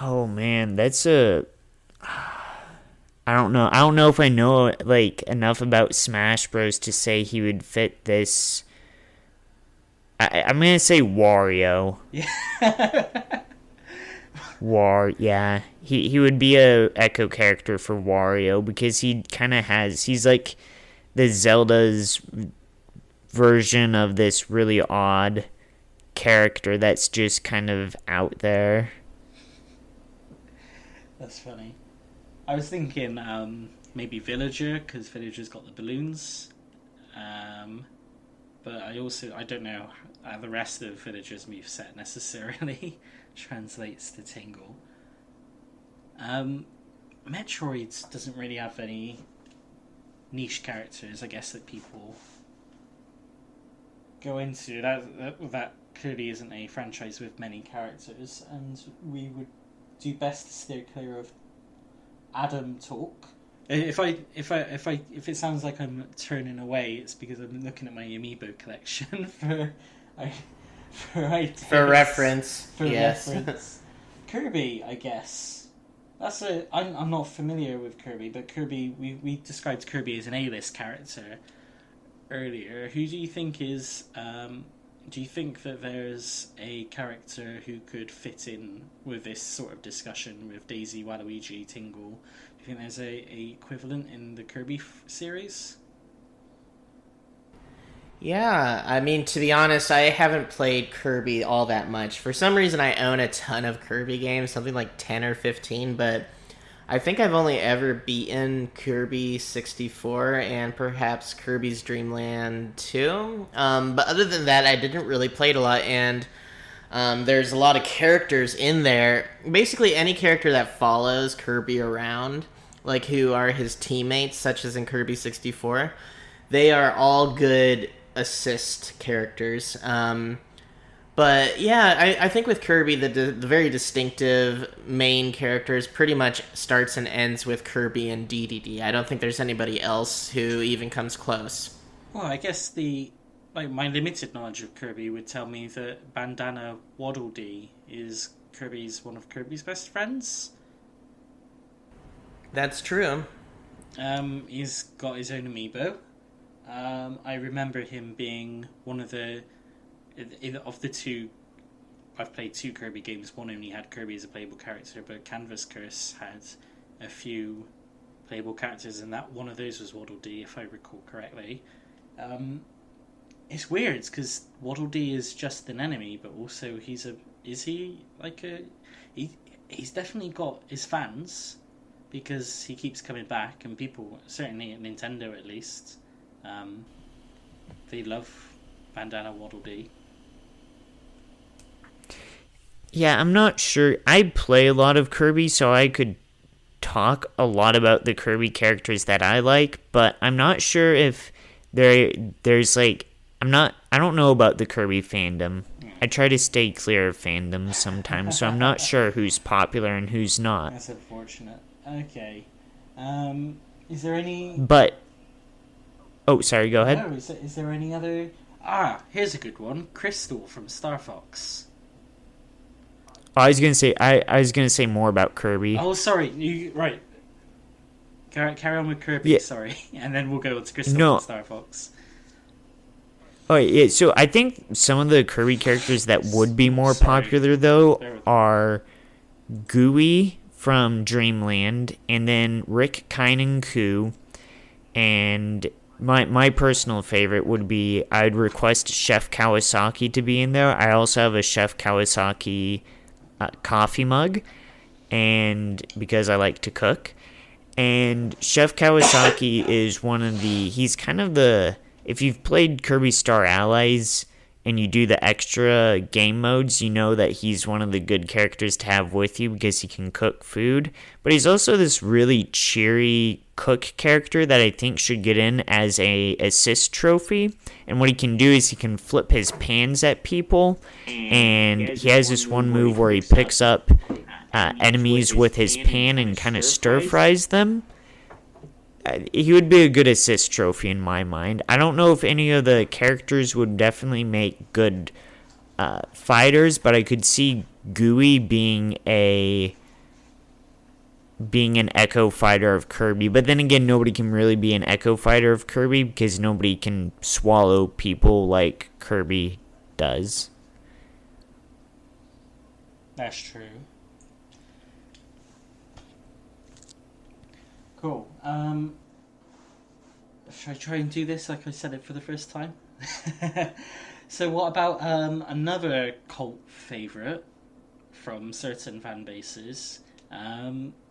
Oh man, that's a. I don't know. I don't know if I know enough about Smash Bros to say he would fit this. I'm gonna say Wario. Yeah. Yeah. He would be a Echo character for Wario because he's like the Zelda's version of this really odd character that's just kind of out there. That's funny. I was thinking maybe Villager, because Villager's got the balloons. But I don't know how the rest of Villager's moveset necessarily translates to Tingle. Metroid doesn't really have any niche characters, I guess, that people go into. That clearly isn't a franchise with many characters, and we would do best to steer clear of Adam talk. If it sounds like I'm turning away, it's because I'm looking at my amiibo collection for reference. Yes. Reference. Kirby, I guess. I'm not familiar with Kirby, but Kirby, we described Kirby as an A-list character earlier. Who do you think is? Do you think that there's a character who could fit in with this sort of discussion with Daisy, Waluigi, Tingle? Do you think there's a equivalent in the Kirby series? Yeah, I mean, to be honest, I haven't played Kirby all that much. For some reason, I own a ton of Kirby games, something like 10 or 15, but I think I've only ever beaten Kirby 64 and perhaps Kirby's Dream Land 2. But other than that, I didn't really play it a lot, and there's a lot of characters in there. Basically, any character that follows Kirby around, like who are his teammates, such as in Kirby 64, they are all good assist characters. But yeah, I think with Kirby, the very distinctive main characters pretty much starts and ends with Kirby and DDD. I don't think there's anybody else who even comes close. Well, I guess my limited knowledge of Kirby would tell me that Bandana Waddle Dee is one of Kirby's best friends. That's true. He's got his own amiibo. I remember him being one of the two. I've played 2 Kirby games. One only had Kirby as a playable character, but Canvas Curse had a few playable characters, and that one of those was Waddle Dee, if I recall correctly. It's weird because Waddle Dee is just an enemy, but also he's definitely got his fans because he keeps coming back, and people, certainly at Nintendo at least, they love Bandana Waddle Dee. Yeah, I'm not sure. I play a lot of Kirby, so I could talk a lot about the Kirby characters that I like, but I'm not sure if there's I don't know about the Kirby fandom. I try to stay clear of fandoms sometimes, so I'm not sure who's popular and who's not. That's unfortunate. Okay. Is there any... But... Oh, sorry, go ahead. No, is there any other... Here's a good one. Crystal from Star Fox. I was gonna say I was gonna say more about Kirby. Oh, sorry. Right. Carry on with Kirby. Yeah. Sorry, and then we'll go to Crystal No. from Star Fox. Oh yeah, so I think some of the Kirby characters that would be more popular though are Gooey from Dreamland, and then Rick Kynan-Koo, and my personal favorite would be I'd request Chef Kawasaki to be in there. I also have a Chef Kawasaki coffee mug, and because I like to cook, and Chef Kawasaki is he's kind of the, if you've played Kirby Star Allies and you do the extra game modes, you know that he's one of the good characters to have with you because he can cook food. But he's also this really cheery cook character that I think should get in as a assist trophy. And what he can do is he can flip his pans at people, and he has this one move where he picks up enemies with his pan and kind of stir fries them. He would be a good assist trophy in my mind. I don't know if any of the characters would definitely make good fighters, but I could see Gooey being an Echo Fighter of Kirby. But then again, nobody can really be an Echo Fighter of Kirby because nobody can swallow people like Kirby does. That's true. Cool. Should I try and do this like I said it for the first time? So what about another cult favourite from certain fan bases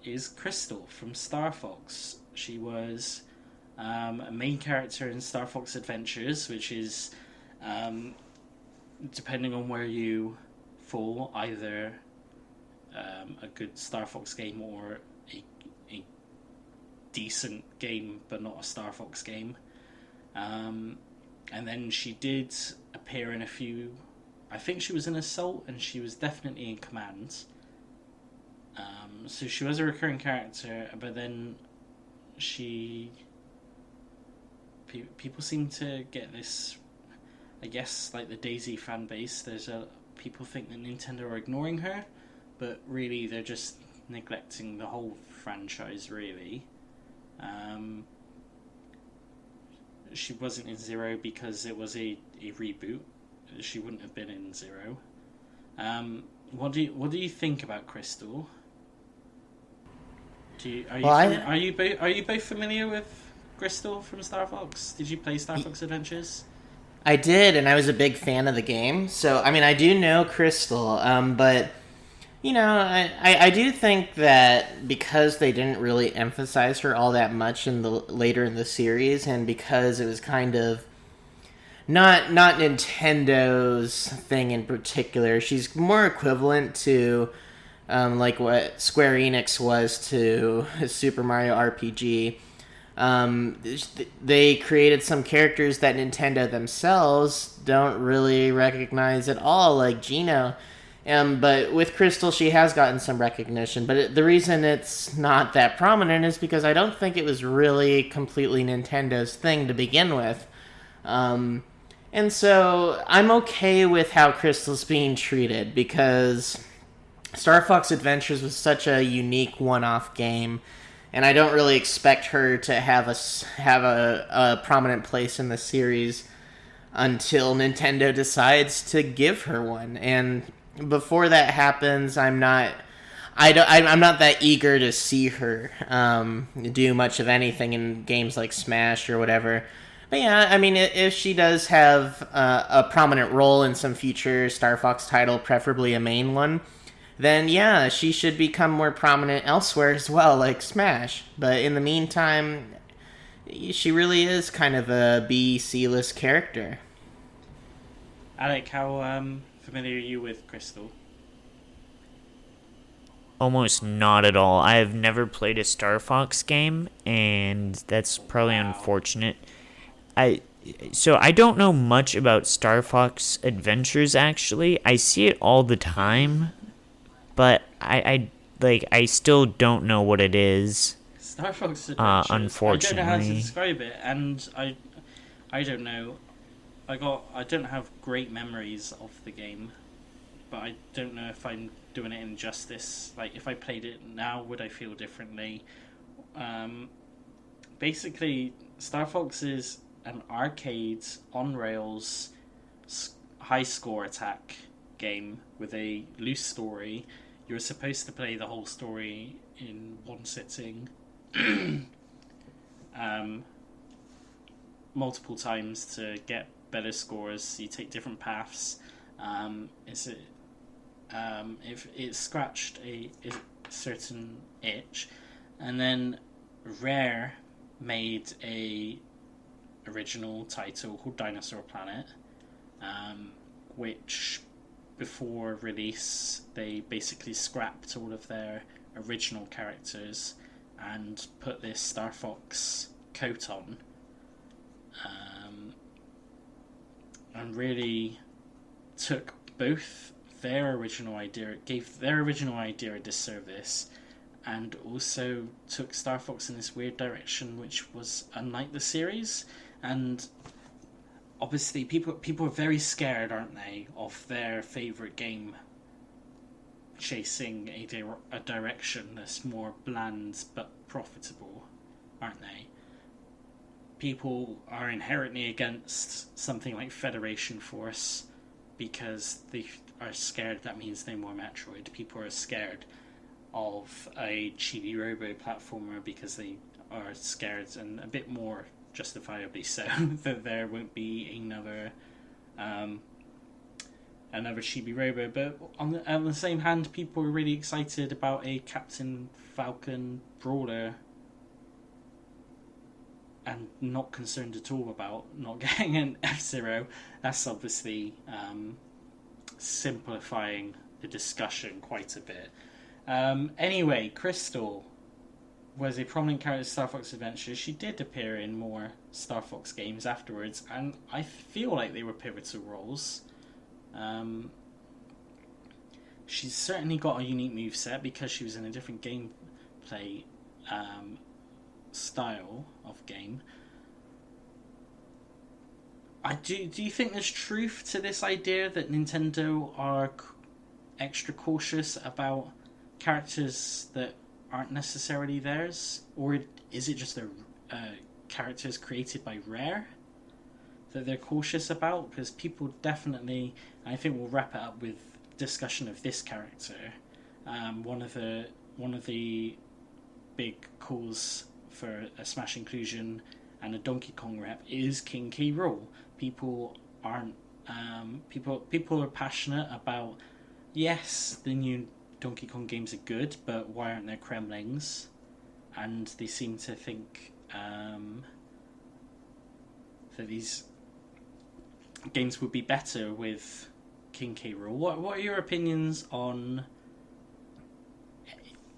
is Crystal from Star Fox. She was a main character in Star Fox Adventures, which is, depending on where you fall, either a good Star Fox game or a decent game but not a Star Fox game. And then she did appear in a few, I think she was in Assault, and she was definitely in Command. So she was a recurring character, but then people seem to get this, I guess, like the Daisy fan base, people think that Nintendo are ignoring her, but really they're just neglecting the whole franchise, really. She wasn't in Zero because it was a reboot. She wouldn't have been in Zero. What do you think about Crystal? Are you both familiar with Crystal from Star Fox? Did you play Star Fox Adventures? I did, and I was a big fan of the game. So, I mean, I do know Crystal, but, you know, I do think that because they didn't really emphasize her all that much later in the series, and because it was kind of not Nintendo's thing in particular, she's more equivalent to like what Square Enix was to Super Mario RPG. They created some characters that Nintendo themselves don't really recognize at all, like Geno. But with Crystal, she has gotten some recognition. But the reason it's not that prominent is because I don't think it was really completely Nintendo's thing to begin with. And so I'm okay with how Crystal's being treated, because Star Fox Adventures was such a unique one-off game, and I don't really expect her to have a prominent place in the series until Nintendo decides to give her one. And before that happens, I'm not that eager to see her do much of anything in games like Smash or whatever. But yeah, I mean, if she does have a prominent role in some future Star Fox title, preferably a main one, then yeah, she should become more prominent elsewhere as well, like Smash. But in the meantime, she really is kind of a B, C-list character. Alec, how familiar are you with Crystal? Almost not at all. I have never played a Star Fox game, and that's probably unfortunate. So I don't know much about Star Fox Adventures, actually. I see it all the time, but I still don't know what it is. Star Fox Adventures. Unfortunately. I don't know how to describe it, and I don't know I don't have great memories of the game, but I don't know if I'm doing it injustice. Like, if I played it now, would I feel differently? Basically, Star Fox is an arcade on rails high score attack game with a loose story. You're supposed to play the whole story in one sitting, multiple times to get better scores. You take different paths. If it scratched a certain itch, and then Rare made a original title called Dinosaur Planet, which before release they basically scrapped all of their original characters and put this Star Fox coat on, and really took both their original idea, gave their original idea a disservice, and also took Star Fox in this weird direction which was unlike the series. And obviously people are very scared, aren't they, of their favourite game chasing a direction that's more bland but profitable, aren't they? People are inherently against something like Federation Force because they are scared that means no more Metroid. People are scared of a Chibi Robo platformer because they are scared, and a bit more justifiably so, that there won't be another Chibi Robo. But on the same hand, people are really excited about a Captain Falcon brawler and not concerned at all about not getting an F-Zero. That's obviously simplifying the discussion quite a bit. Anyway, Crystal was a prominent character in Star Fox Adventures. She did appear in more Star Fox games afterwards, and I feel like they were pivotal roles. She's certainly got a unique moveset because she was in a different gameplay style of game. Do you think there's truth to this idea that Nintendo are extra cautious about characters that aren't necessarily theirs, or is it just the characters created by Rare that they're cautious about? Because people definitely, I think we'll wrap it up with discussion of this character. One of the big calls for a Smash inclusion and a Donkey Kong rep is King K. Rool. People aren't people are passionate about, yes, the new Donkey Kong games are good, but why aren't there Kremlings? And they seem to think that these games would be better with King K. Rool. What are your opinions on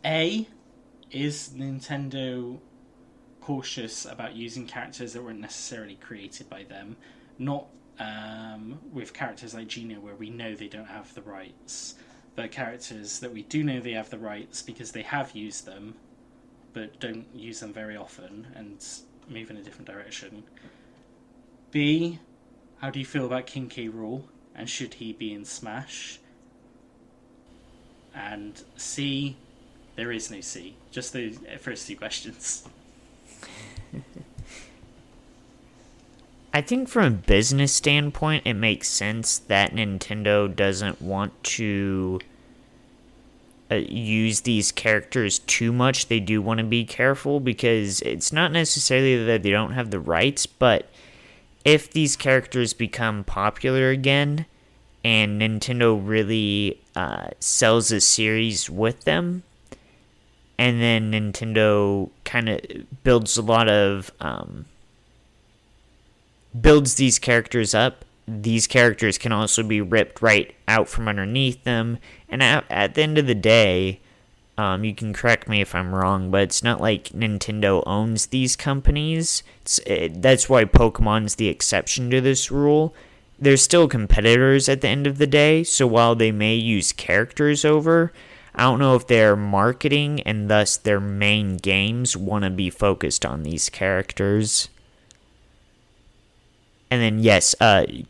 A? Is Nintendo cautious about using characters that weren't necessarily created by them? Not with characters like Gina, where we know they don't have the rights, but characters that we do know they have the rights because they have used them, but don't use them very often and move in a different direction. B, how do you feel about King K. Rool, and should he be in Smash? And C, there is no C. Just the first two questions. I think from a business standpoint, it makes sense that Nintendo doesn't want to use these characters too much. They do want to be careful because it's not necessarily that they don't have the rights, but if these characters become popular again and Nintendo really sells a series with them, and then Nintendo kind of builds a lot of builds these characters up, these characters can also be ripped right out from underneath them. And at the end of the day, you can correct me if I'm wrong, but it's not like Nintendo owns these companies. That's why Pokemon's the exception to this rule. They're still competitors at the end of the day, so while they may use characters over, I don't know if their marketing and thus their main games want to be focused on these characters. And then, yes,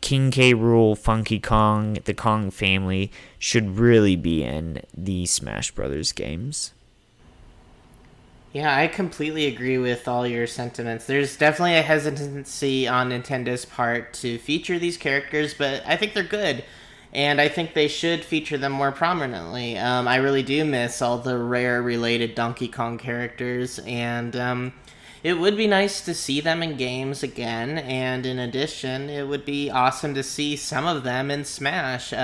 King K. Rool, Funky Kong, the Kong family should really be in the Smash Brothers games. Yeah, I completely agree with all your sentiments. There's definitely a hesitancy on Nintendo's part to feature these characters, but I think they're good. And I think they should feature them more prominently. I really do miss all the rare related Donkey Kong characters, and it would be nice to see them in games again. And in addition, it would be awesome to see some of them in Smash.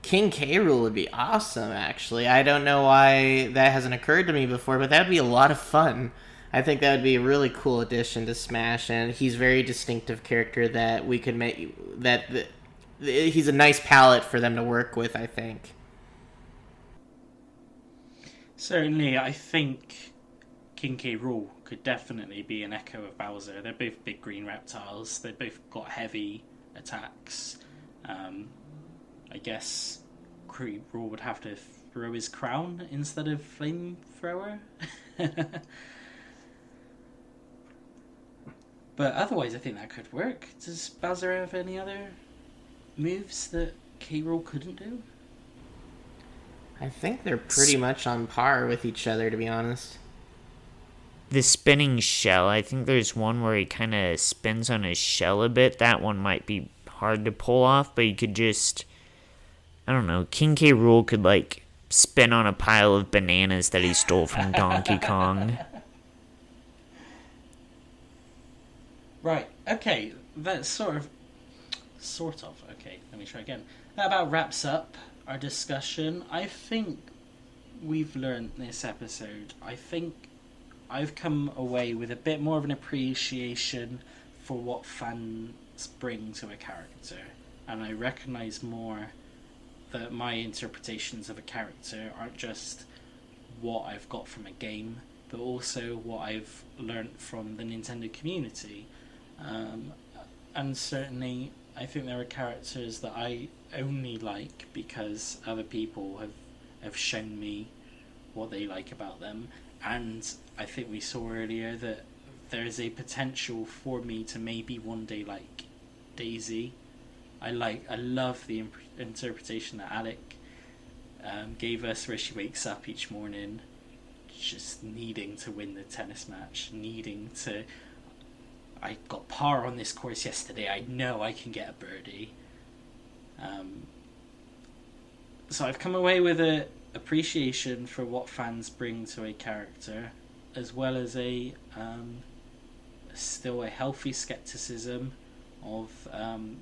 King K. Rool would be awesome, actually. I don't know why that hasn't occurred to me before, but that would be a lot of fun. I think that would be a really cool addition to Smash, and he's a very distinctive character that we could make... he's a nice palette for them to work with, I think. Certainly, I think King K. Rool could definitely be an echo of Bowser. They're both big green reptiles. They've both got heavy attacks. I guess Rool would have to throw his crown instead of flamethrower. But otherwise, I think that could work. Does Bowser have any other moves that K. Rool couldn't do? I think they're pretty much on par with each other, to be honest. The spinning shell, I think there's one where he kind of spins on his shell a bit. That one might be hard to pull off, but you could just... I don't know, King K. Rool could, like, spin on a pile of bananas that he stole from Donkey Kong. Right, okay, that's sort of, okay, let me try again. That about wraps up our discussion. I think we've learned this episode. I think I've come away with a bit more of an appreciation for what fans bring to a character, and I recognise more that my interpretations of a character aren't just what I've got from a game, but also what I've learnt from the Nintendo community. And certainly, I think there are characters that I only like because other people have shown me what they like about them. And I think we saw earlier that there's a potential for me to maybe one day like Daisy. I love the interpretation that Alec gave us, where she wakes up each morning just needing to win the tennis match, I got par on this course yesterday, I know I can get a birdie. So I've come away with a appreciation for what fans bring to a character, as well as still a healthy skepticism of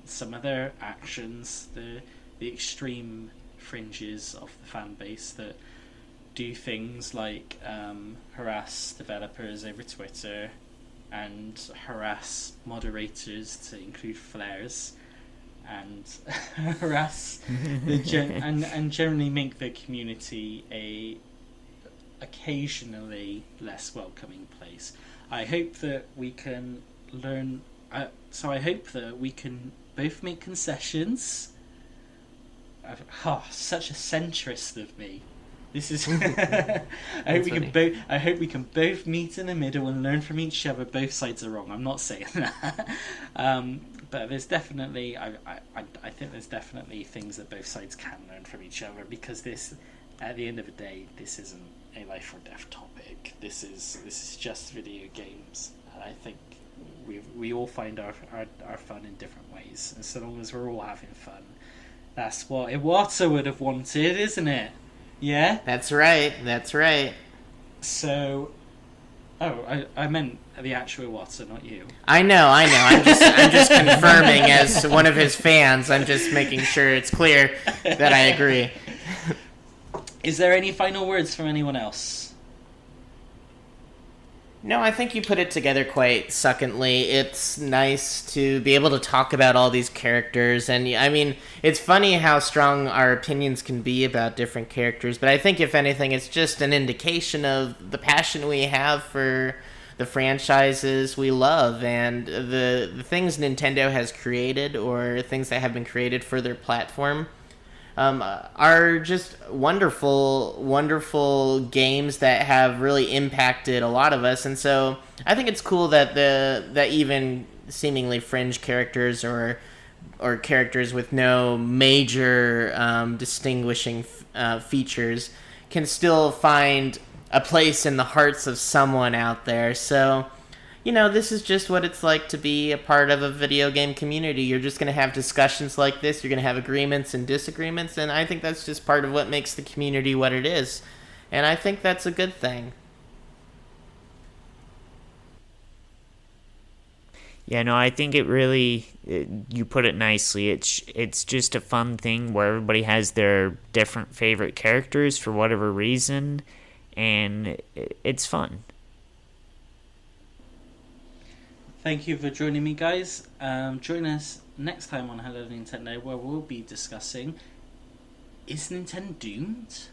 some other actions, the extreme fringes of the fan base that do things like harass developers over Twitter and harass moderators to include flares and harass and generally make the community a occasionally less welcoming place. I hope that we can learn. So I hope that we can both make concessions. Such a centrist of me. This is. I hope we can both meet in the middle and learn from each other. Both sides are wrong. I'm not saying that, but there's definitely. I think there's definitely things that both sides can learn from each other, because this, at the end of the day, this isn't a life or death topic. This is just video games, and I think we all find our fun in different ways, and so long as we're all having fun, that's what Iwata would have wanted, isn't it? Yeah? That's right. So... Oh, I meant the actual Iwata, not you. I know. I'm just confirming as one of his fans. I'm just making sure it's clear that I agree. Is there any final words from anyone else? No, I think you put it together quite succinctly. It's nice to be able to talk about all these characters, and I mean, it's funny how strong our opinions can be about different characters, but I think if anything, it's just an indication of the passion we have for the franchises we love and the things Nintendo has created, or things that have been created for their platform. Are just wonderful games that have really impacted a lot of us, and so I think it's cool that that even seemingly fringe characters or characters with no major distinguishing features can still find a place in the hearts of someone out there. So, this is just what it's like to be a part of a video game community. You're just going to have discussions like this. You're going to have agreements and disagreements, and I think that's just part of what makes the community what it is. And I think that's a good thing. Yeah, no, I think you put it nicely. It's just a fun thing where everybody has their different favorite characters for whatever reason, and it's fun. Thank you for joining me, guys. Join us next time on Hello Nintendo, where we'll be discussing, is Nintendo doomed?